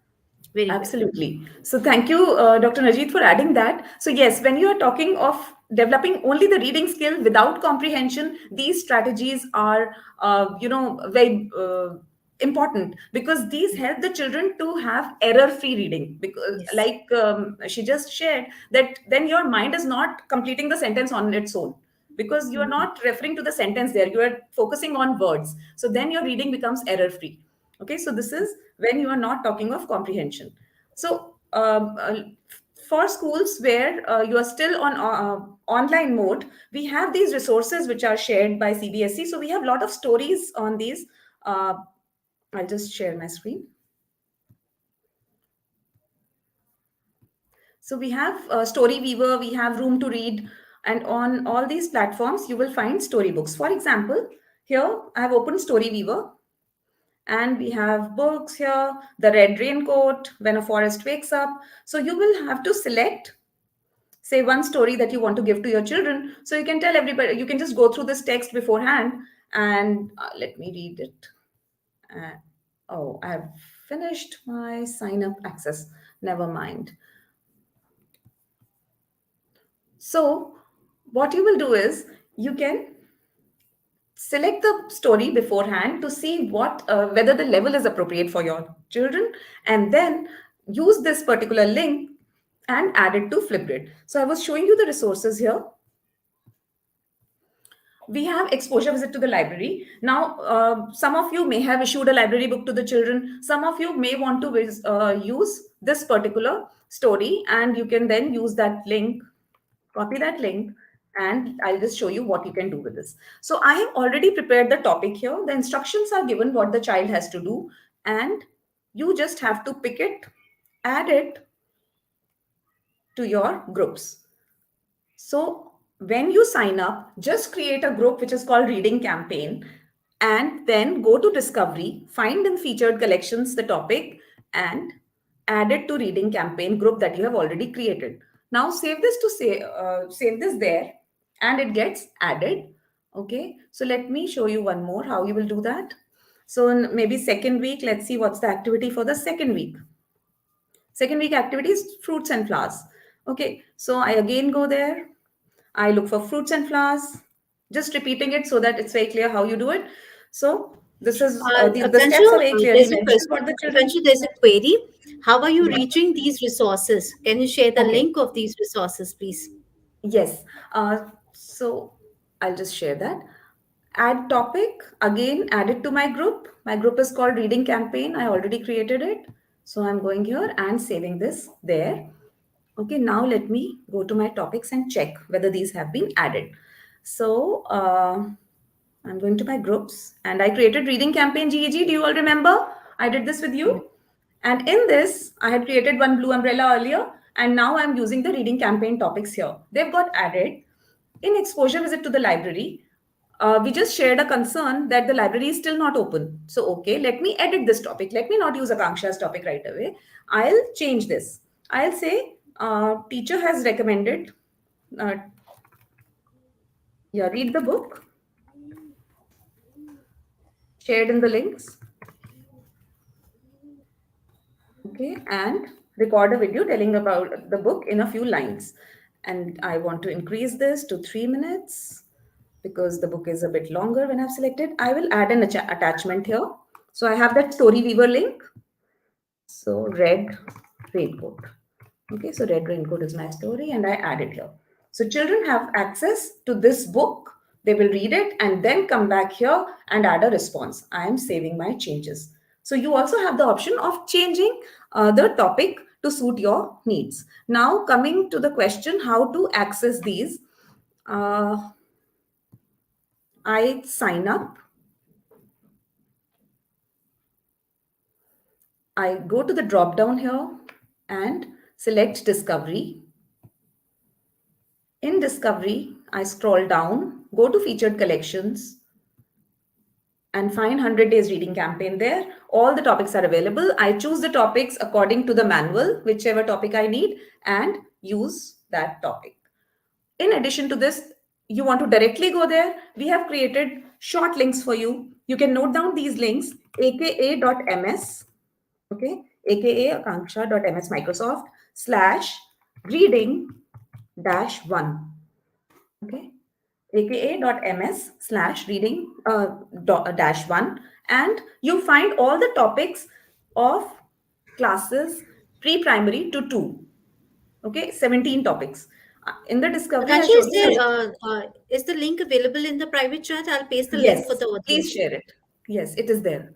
very well. Absolutely. So thank you, Dr. Najit, for adding that. So yes, when you are talking of developing only the reading skill without comprehension, these strategies are, very important, because these help the children to have error-free reading. Because, Yes. like she just shared, that then your mind is not completing the sentence on its own, because you are Mhm. not referring to the sentence there. You are focusing on words. So then your reading becomes error-free. Okay, so this is when you are not talking of comprehension. So for schools where you are still on online mode, we have these resources which are shared by CBSE. So we have a lot of stories on these. uh, I'll just share my screen. So we have Story Weaver, we have Room to Read, and on all these platforms you will find storybooks. For example, here I have opened Story Weaver, And we have books here, the red raincoat, when a forest wakes up. So you will have to select, say, one story that you want to give to your children. So you can tell everybody, you can just go through this text beforehand, and let me read it. Uh, oh, I have finished my sign up access. Never mind. So what you will do is you can select the story beforehand to see what whether the level is appropriate for your children, and then use this particular link and add it to Flipgrid. So I was showing you the resources here. We have exposure visit to the library. Now, some of you may have issued a library book to the children. Some of you may want to use this particular story, and you can then use that link, copy that link, and I'll just show you what you can do with this. So I have already prepared the topic here. The instructions are given what the child has to do, and you just have to pick it, add it to your groups. So when you sign up, just create a group which is called Reading Campaign, and then go to Discovery, find in featured collections the topic, and add it to Reading Campaign group that you have already created. Now save this to save this there, and it gets added. Okay, so let me show you one more how you will do that. So in maybe second week, let's see what's the activity for the second week. Second week activity is fruits and flowers. Okay, so I again go there. I look for fruits and flowers, just repeating it so that it's very clear how you do it. So this is the steps are Akansha, very clearly there's a mentioned question. for the children. Akansha, there's a query. How are you Yes. reaching these resources? Can you share the Okay. link of these resources, please? Yes. So I'll just share that. Add topic, again, add it to my group. My group is called Reading Campaign. I already created it. So I'm going here and saving this there. Okay, now let me go to my topics and check whether these have been added. So I'm going to my groups, and I created Reading Campaign GEG. Do you all remember? I did this with you. And in this, I had created one blue umbrella earlier, and now I'm using the Reading Campaign topics here. They've got added. In exposure visit to the library, we just shared a concern that the library is still not open. So, okay, let me edit this topic. Let me not use Akanksha's topic right away. I'll change this. I'll say, teacher has recommended, uh, yeah, read the book shared in the links. Okay, and record a video telling about the book in a few lines. And I want to increase this to 3 minutes because the book is a bit longer when I've selected. I will add an attachment here. So I have that story weaver link. So red raincoat. Okay, so red raincoat is my story, and I add it here. So children have access to this book. They will read it and then come back here and add a response. I am saving my changes. So you also have the option of changing the topic to suit your needs. Now coming to the question how to access these. I sign up. I go to the drop down here and select Discovery. In Discovery, I scroll down, go to Featured Collections, and find 100 Days Reading Campaign there. All the topics are available. I choose the topics according to the manual, whichever topic I need, and use that topic. In addition to this, you want to directly go there. We have created short links for you. You can note down these links, aka.ms, okay, aka akanksha.ms Microsoft /reading -1. Okay, aka.ms/reading -1, and you find all the topics of classes pre-primary to 2. Okay, 17 topics. In the discovery, I Akansha, showed you. is the link available in the private chat? I'll paste the link for Yes, the please audience. share it. Yes, it is there.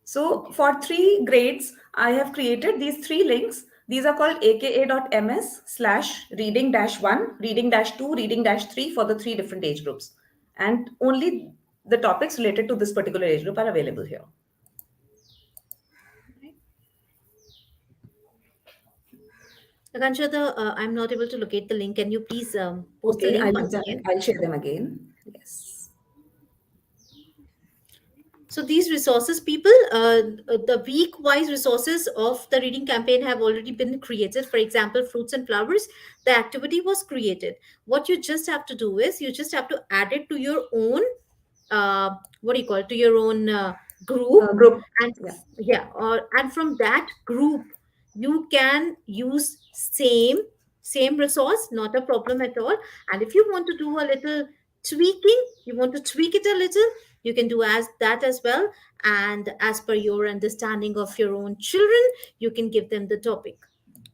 So for 3 grades, I have created these 3 links. These are called aka.ms/reading-1, reading-2, reading-3 for the 3 different age groups. And only the topics related to this particular age group are available here. Akansha, I'm not able to locate the link. Can you please post the Okay, link once again? I'll share them again. Yes. So these resources, people, the week wise resources of the reading campaign have already been created. For example, fruits and flowers, the activity was created. What you just have to do is you just have to add it to your own, what do you call it, to your own group. Group. And Yeah. yeah, and from that group you can use same resource, not a problem at all. And if you want to do a little tweaking, you want to tweak it a little, you can do as that as well. And as per your understanding of your own children, you can give them the topic,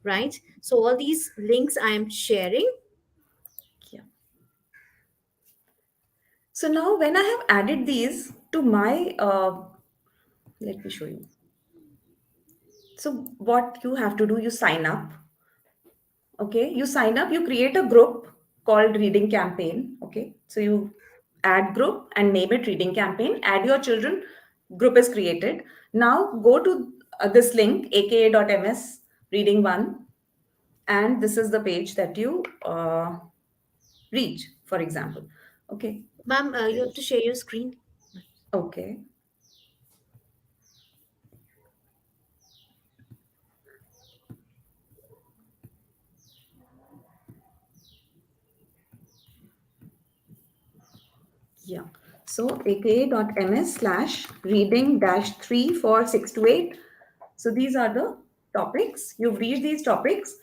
right? So all these links I am sharing. Yeah. So now when I have added these to my, let me show you. So what you have to do, you sign up. Okay, you sign up, you create a group called Reading Campaign. Okay, so you add group and name it Reading Campaign, add your children, group is created. Now go to this link, aka.ms reading one, and this is the page that you reach, for example. Okay, Ma'am, you have to share your screen. okay. Yeah. So aka.ms slash reading dash 3 for 6 to 8. So these are the topics. You've reached these topics.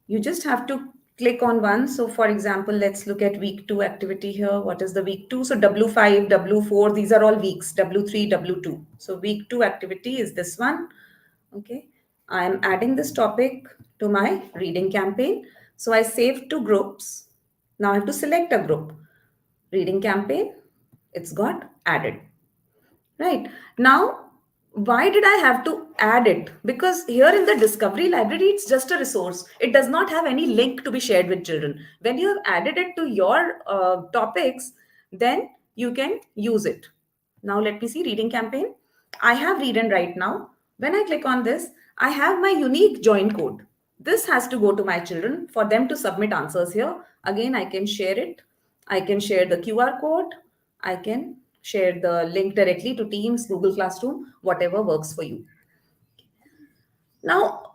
You just have to click on one. So for example, let's look at week 2 activity here. What is the week 2? So W5, W4, these are all weeks, W3, W2. So week 2 activity is this one. Okay. I am adding this topic to my reading campaign. So I saved two groups. Now I have to select a group. Reading campaign, it's got added. Right. Now, why did I have to add it? Because here in the discovery library, it's just a resource. It does not have any link to be shared with children. When you have added it to your topics, then you can use it. Now, let me see reading campaign. I have read and write now. When I click on this, I have my unique join code. This has to go to my children for them to submit answers here. Again, I can share it. I can share the QR code. I can share the link directly to Teams, Google Classroom, whatever works for you. Now,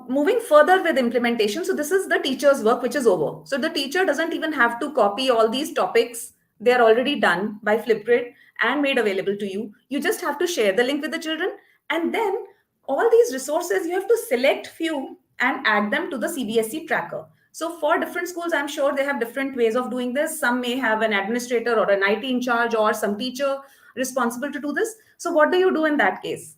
moving further with implementation. So this is the teacher's work, which is over. So the teacher doesn't even have to copy all these topics. They are already done by Flipgrid and made available to you. You just have to share the link with the children. And then all these resources, you have to select few and add them to the CBSE tracker. So for different schools, I'm sure they have different ways of doing this. Some may have an administrator or an IT in charge or some teacher responsible to do this. So what do you do in that case?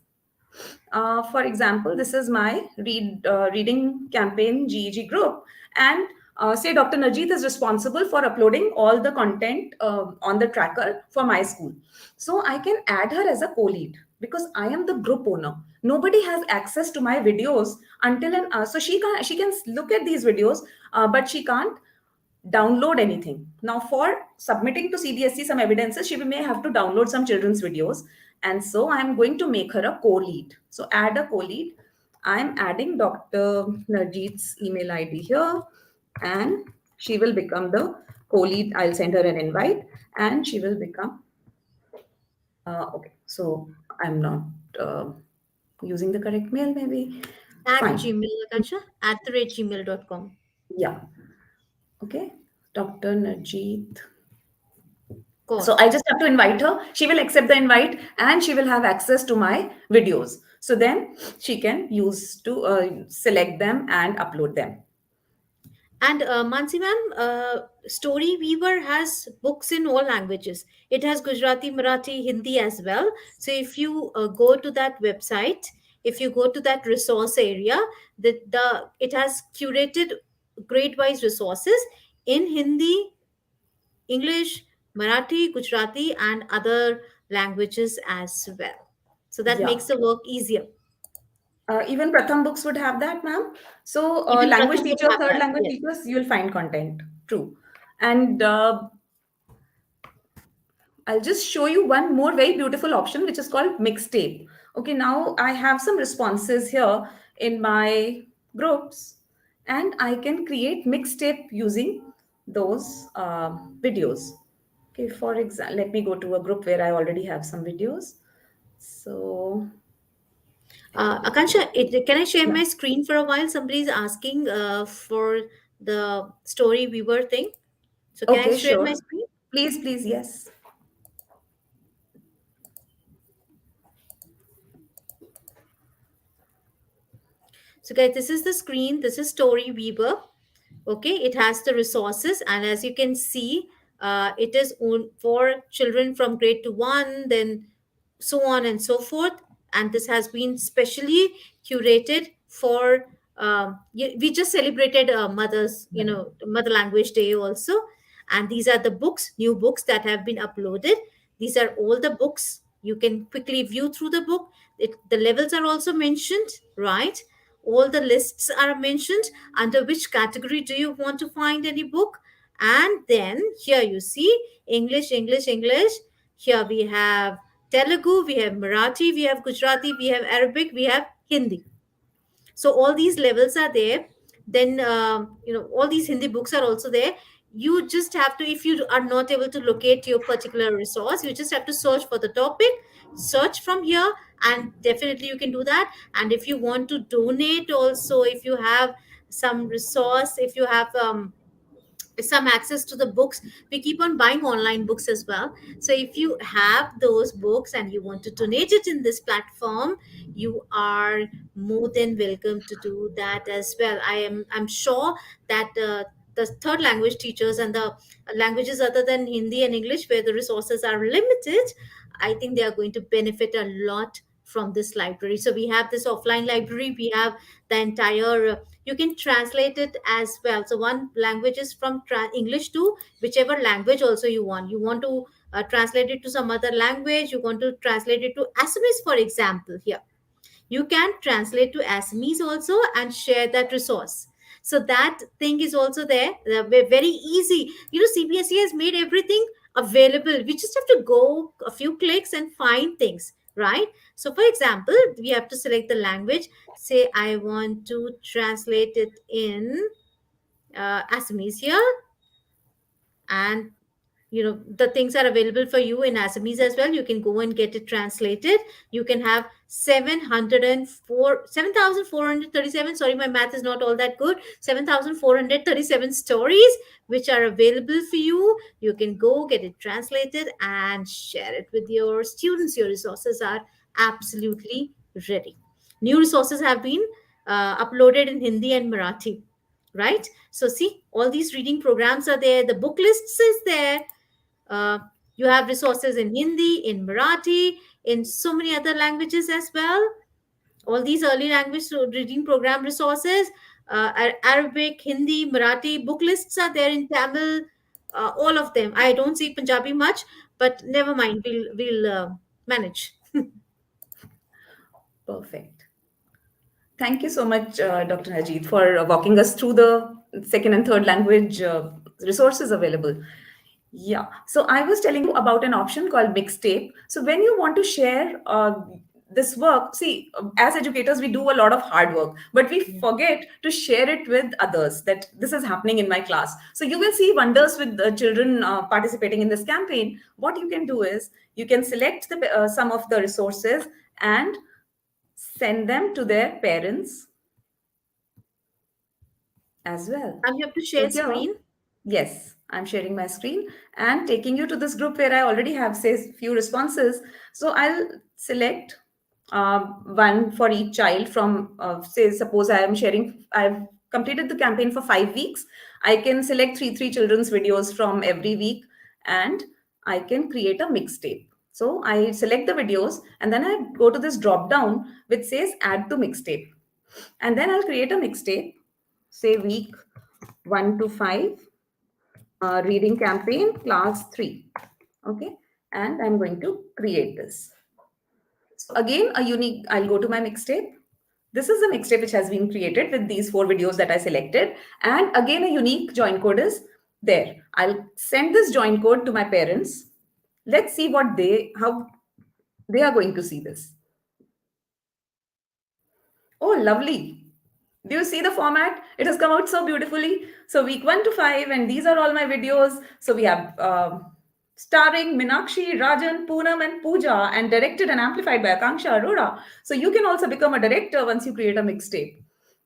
For example, this is my reading campaign GEG group, and say Dr. Najit is responsible for uploading all the content on the tracker for my school. So I can add her as a co-lead because I am the group owner. Nobody has access to my videos until so she can look at these videos, but she can't download anything. Now, for submitting to CBSE some evidences, she may have to download some children's videos. And so I'm going to make her a co-lead. So add a co-lead. I'm adding Dr. Narjeet's email ID here, and she will become the co-lead. I'll send her an invite and she will become, okay. So I'm not using the correct mail, maybe. At Fine. Gmail, Akansha, @gmail.com. Yeah. Okay. Dr. Narjeet. So Call. I just have to invite her. She will accept the invite and she will have access to my videos. So then she can use to select them and upload them. And Mansi ma'am, Story Weaver has books in all languages. It has Gujarati, Marathi, Hindi as well. So if you go to that website, if you go to that resource area, the it has curated grade-wise resources in Hindi, English, Marathi, Gujarati, and other languages as well. So that Yeah. makes the work easier. Even Pratham books would have that, ma'am. So Even language Pratham would teachers, have third that. language Yes. teachers, you'll find content. True. And I'll just show you one more very beautiful option, which is called Mixtape. Okay, now I have some responses here in my groups, and I can create Mixtape using those videos. Okay, for example, let me go to a group where I already have some videos. So, Akansha, can I share yeah. my screen for a while? Somebody is asking for the story weaver thing. So can I Okay, share my sure. screen? Please, please, yes. So guys, this is the screen. This is story weaver. Okay, it has the resources, and as you can see, it is for children from grade to 1, then so on and so forth. And this has been specially curated for we just celebrated mother language day also. And these are the books, new books that have been uploaded. These are all the books. You can quickly view through the book. The levels are also mentioned, right? All the lists are mentioned. Under which category do you want to find any book? And then here you see English, English, English. Here we have Telugu, we have Marathi, we have Gujarati, we have Arabic, we have Hindi. So all these levels are there. Then all these Hindi books are also there. You just have to, if you are not able to locate your particular resource, you just have to search for the topic, search from here, and definitely you can do that. And if you want to donate also, if you have some resource, if you have some access to the books, we keep on buying online books as well. So if you have those books and you want to donate it in this platform, you are more than welcome to do that as well. I'm sure that the third language teachers and the languages other than Hindi and English, where the resources are limited, I think they are going to benefit a lot from this library. So we have this offline library, we have the entire you can translate it as well. So one language is from English to whichever language also you want to translate it to some other language, you want to translate it to Assamese, for example. Here you can translate to Assamese also and share that resource. So that thing is also there. Very easy. CBSE has made everything available. We just have to go a few clicks and find things, right? So for example, we have to select the language. Say I want to translate it in Assamese here, and the things are available for you in Assamese as well. You can go and get it translated. You can have 7,437, sorry, my math is not all that good, 7,437 stories which are available for you. You can go get it translated and share it with your students. Your resources are absolutely ready. New resources have been uploaded in Hindi and Marathi, right? So see, all these reading programs are there, the book lists is there. uh, you have resources in Hindi, in Marathi, in so many other languages as well. All these early language reading program resources, Arabic, Hindi, Marathi, book lists are there in Tamil, all of them. I don't see Punjabi much, but never mind, we'll manage. Perfect. Thank you so much, Dr. Najit, for walking us through the second and third language resources available. Yeah. So I was telling you about an option called Mixtape. So when you want to share this work, see, as educators, we do a lot of hard work, but we forget to share it with others that this is happening in my class. So you will see wonders with the children participating in this campaign. What you can do is you can select some of the resources and send them to their parents as well. You have to So share here, screen. yes, I'm sharing my screen and taking you to this group where I already have, say, few responses. So I'll select one for each child from, say, suppose I've completed the campaign for 5 weeks. I can select three children's videos from every week and I can create a mixtape. So I select the videos and then I go to this drop down which says add to mixtape. And then I'll create a mixtape, say week 1 to 5, reading campaign, class 3. Okay. And I'm going to create this. So again, I'll go to my mixtape. This is a mixtape which has been created with these 4 videos that I selected. And again, a unique join code is there. I'll send this join code to my parents. Let's see how they are going to see this. Oh, lovely. Do you see the format? It has come out so beautifully. So week 1 to 5, and these are all my videos. So we have starring Minakshi, Rajan, Poonam, and Pooja, and directed and amplified by Akanksha Arora. So you can also become a director once you create a mixtape,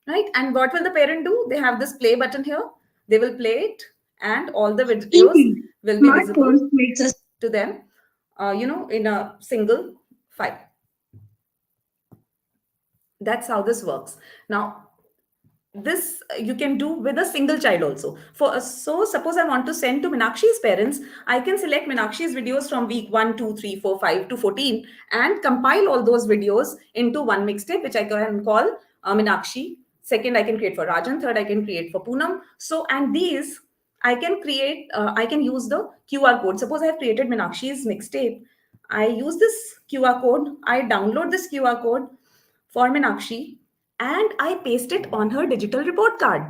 right? And what will the parent do? They have this play button here. They will play it, and all the videos Indeed, will be visible smartphones makes us to them, in a single file. That's how this works. Now, this you can do with a single child also. So suppose I want to send to Minakshi's parents, I can select Minakshi's videos from week 1, 2, 3, 4, 5 to 14 and compile all those videos into one mixtape, which I can call Minakshi. Second, I can create for Rajan. Third, I can create for Poonam. So, and these I can create, I can use the QR code. Suppose I have created Minakshi's mixtape. I use this QR code. I download this QR code for Meenakshi and I paste it on her digital report card.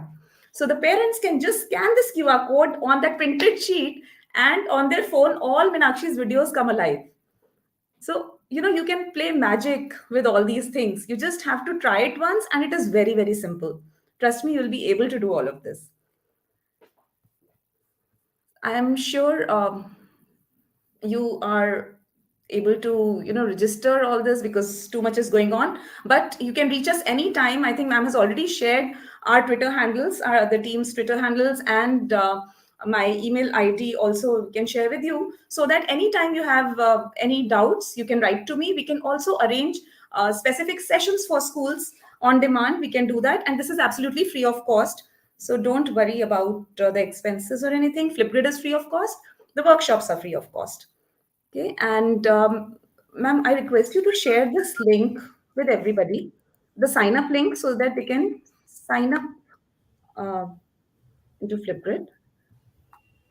So the parents can just scan this QR code on that printed sheet, and on their phone, all Meenakshi's videos come alive. So, you can play magic with all these things. You just have to try it once, and it is very, very simple. Trust me, you'll be able to do all of this. I am sure you are able to register all this because too much is going on, but you can reach us anytime. I think ma'am has already shared our Twitter handles, the team's Twitter handles, and my email ID also can share with you, so that anytime you have any doubts, you can write to me. We can also arrange specific sessions for schools on demand. We can do that, and this is absolutely free of cost, so don't worry about the expenses or anything. Flipgrid is free of cost. The workshops are free of cost. Okay, and ma'am, I request you to share this link with everybody, the sign up link, so that they can sign up into Flipgrid,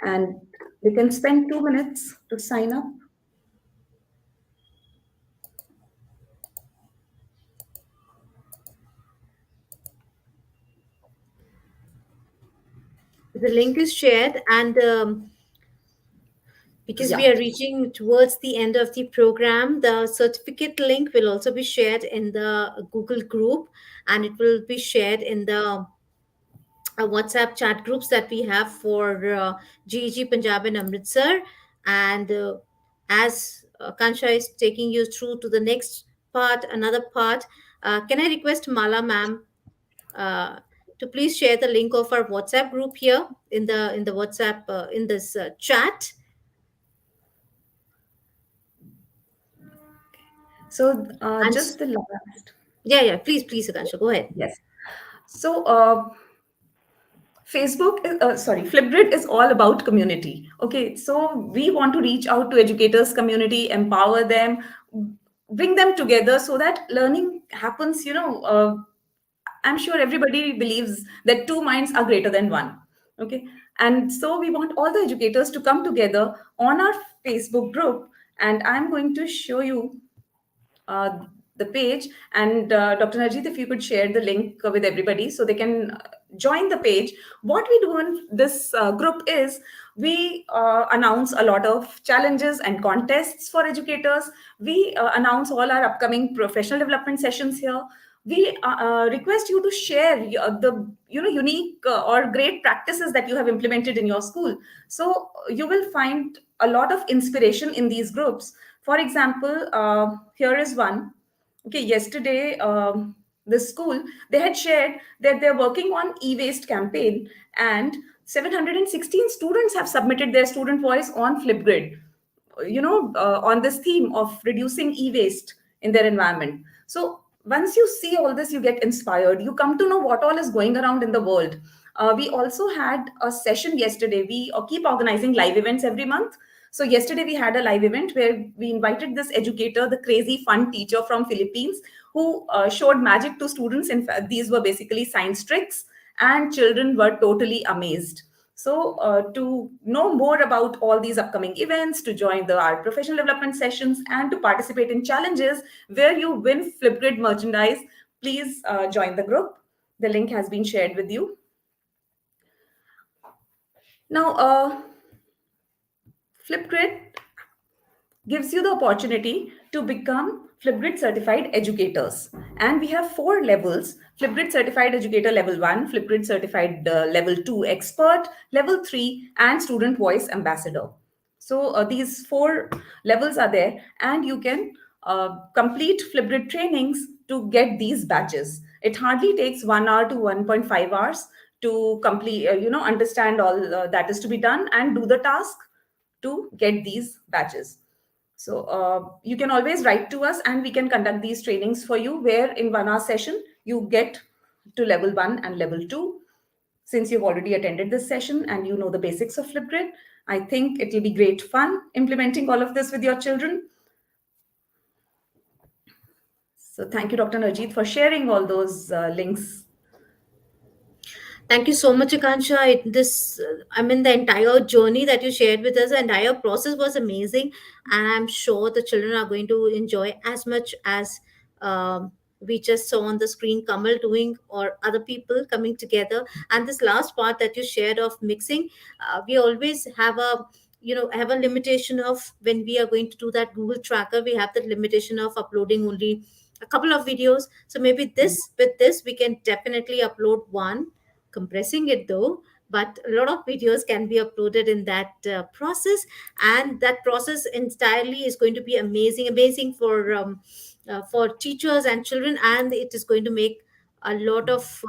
and they can spend 2 minutes to sign up. The link is shared, and because we Yeah. are reaching towards the end of the program, the certificate link will also be shared in the Google group, and it will be shared in the WhatsApp chat groups that we have for GEG Punjab and Amritsar. And as Kansha is taking you through to the next part, another part, can I request Mala ma'am uh, to please share the link of our WhatsApp group here in the WhatsApp in this chat? So And just the last. yeah, please, Akansha, go ahead. Yes. So Flipgrid is all about community. Okay, so we want to reach out to educators community, empower them, bring them together so that learning happens. I'm sure everybody believes that two minds are greater than one. Okay, and so we want all the educators to come together on our Facebook group, and I'm going to show you uh, the page. And Dr. Najit, if you could share the link with everybody so they can join the page. What we do in this group is we announce a lot of challenges and contests for educators. We announce all our upcoming professional development sessions here. We request you to share the unique or great practices that you have implemented in your school. So you will find a lot of inspiration in these groups. For example, here is one. Okay, yesterday, the school, they had shared that they're working on e-waste campaign, and 716 students have submitted their student voice on Flipgrid, on this theme of reducing e-waste in their environment. So once you see all this, you get inspired. You come to know what all is going around in the world. We also had a session yesterday. We keep organizing live events every month. So yesterday we had a live event where we invited this educator, the crazy fun teacher from Philippines, who showed magic to students. In fact, these were basically science tricks, and children were totally amazed. So to know more about all these upcoming events, to join our professional development sessions, and to participate in challenges where you win Flipgrid merchandise, please join the group. The link has been shared with you. Now, Flipgrid gives you the opportunity to become Flipgrid certified educators. And we have 4 levels: Flipgrid certified educator level 1, Flipgrid certified level 2 expert, level 3, and student voice ambassador. So these four levels are there, and you can complete Flipgrid trainings to get these badges. It hardly takes 1 hour to 1.5 hours to complete, understand all that is to be done and do the task to get these badges. So you can always write to us, and we can conduct these trainings for you, where in 1 hour session you get to level 1 and level 2. Since you've already attended this session and you know the basics of Flipgrid, I think it will be great fun implementing all of this with your children. So thank you, Dr. Narjeet, for sharing all those links. Thank you so much, Akansha. The entire journey that you shared with us, the entire process was amazing, and I'm sure the children are going to enjoy as much as we just saw on the screen, Kamal doing, or other people coming together. And this last part that you shared of mixing, we always have a limitation of when we are going to do that Google tracker. We have that limitation of uploading only a couple of videos. So maybe with this we can definitely upload one, compressing it though, but a lot of videos can be uploaded in that process, and that process entirely is going to be amazing for teachers and children, and it is going to make a lot of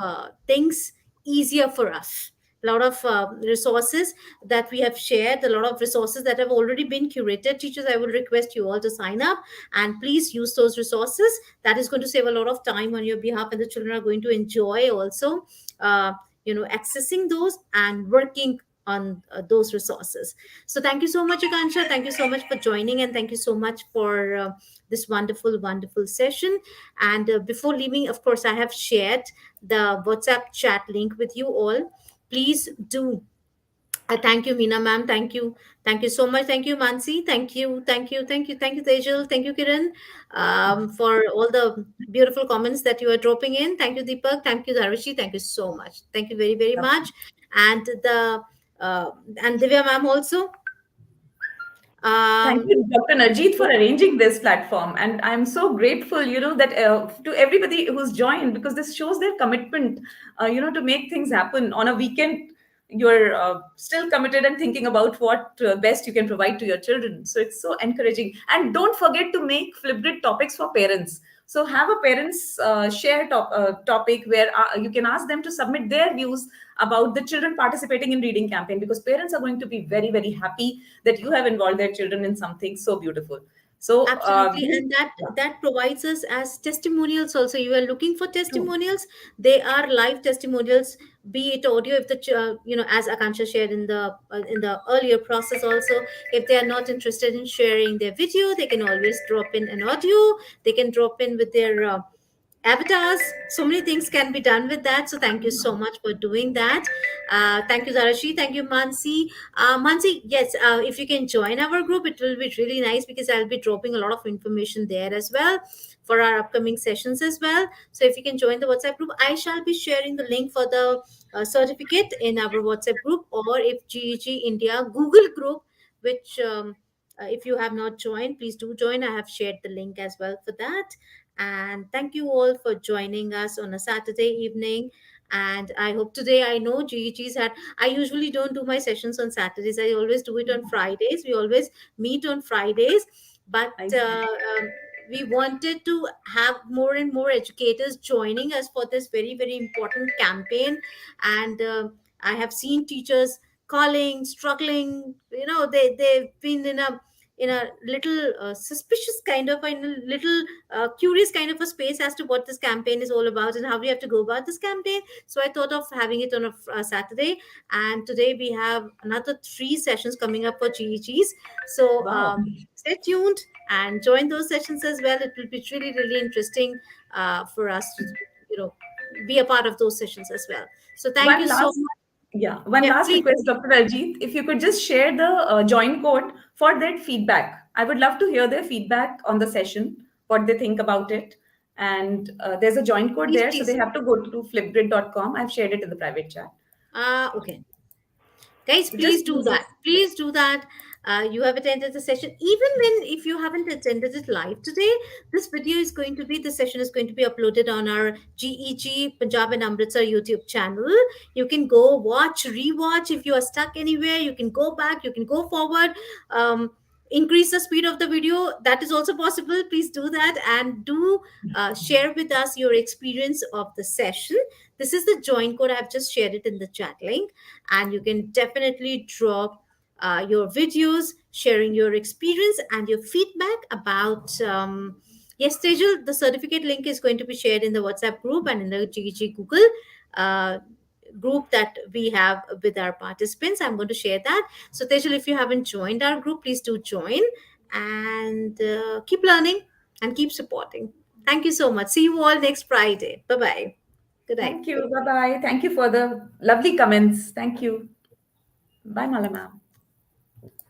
things easier for us. A lot of resources that we have shared, a lot of resources that have already been curated. Teachers, I will request you all to sign up and please use those resources. That is going to save a lot of time on your behalf, and the children are going to enjoy also accessing those and working on those resources. So thank you so much, Akansha. Thank you so much for joining, and thank you so much for this wonderful session. And before leaving, of course, I have shared the WhatsApp chat link with you all. Please do. Thank you, Meena ma'am. Thank you so much. Thank you, Mansi. Thank you, Tejal. Thank you, Kiran, for all the beautiful comments that you are dropping in. Thank you, Deepak. Thank you, Darvishi. Thank you so much. Thank you very much. And and Divya ma'am also. Thank Um, you, Dr. Narjeet, for arranging this platform. And I'm so grateful, that to everybody who's joined, because this shows their commitment, to make things happen on a weekend. You're still committed and thinking about what best you can provide to your children. So it's so encouraging. And don't forget to make Flipgrid topics for parents. So have a parents share topic where you can ask them to submit their views about the children participating in reading campaign, because parents are going to be very, very happy that you have involved their children in something so beautiful. So Absolutely, and that provides us as testimonials also. You are looking for true. testimonials; they are live testimonials, be it audio. If as Akansha shared in the earlier process also, if they are not interested in sharing their video, they can always drop in an audio. They can drop in with their avatars. So many things can be done with that. So thank you so much for doing that. Thank you, Darashi. Thank you, Mansi. Mansi, yes, if you can join our group, it will be really nice, because I'll be dropping a lot of information there as well for our upcoming sessions as well. So if you can join the WhatsApp group, I shall be sharing the link for the certificate in our WhatsApp group, or if GEG India Google group, which if you have not joined, please do join. I have shared the link as well for that. And thank you all for joining us on a Saturday evening. And I hope today, I know GEG's had, I usually don't do my sessions on Saturdays. I always do it on Fridays. We always meet on Fridays. But I see. we wanted to have more and more educators joining us for this very important campaign. And I have seen teachers calling, struggling. They've been in a little suspicious kind of, in a little curious kind of a space as to what this campaign is all about and how we have to go about this campaign. So I thought of having it on a Saturday, and today we have another 3 sessions coming up for GEGs. So Wow. stay tuned and join those sessions as well. It will be really interesting for us to be a part of those sessions as well. So thank One you so last, much. yeah, one Yeah, last please. request, Dr. Ajit, if you could just share the join code for that feedback. I would love to hear their feedback on the session, what they think about it. And there's a join code Please, there, so they please. have to go to flipgrid.com. I've shared it in the private chat. Okay. Guys, So just please do use that. this. Please do that. You have attended the session. Even when if you haven't attended it live today, this video is going to be, the session is going to be uploaded on our GEG Punjab and Amritsar YouTube channel. You can go watch, rewatch. If you are stuck anywhere, you can go back, you can go forward. Increase the speed of the video, that is also possible. Please do that, and do share with us your experience of the session. This is the join code. I have just shared it in the chat link, and you can definitely drop your videos sharing your experience and your feedback about yes, Tejal, the certificate link is going to be shared in the WhatsApp group and in the GG Google uh, group that we have with our participants. I'm going to share that. So Tejal, if you haven't joined our group, please do join, and keep learning and keep supporting. Thank you so much. See you all next Friday. Bye bye. Good night. Thank you. Bye bye. Thank you for the lovely comments. Thank you. Bye, Mala ma'am.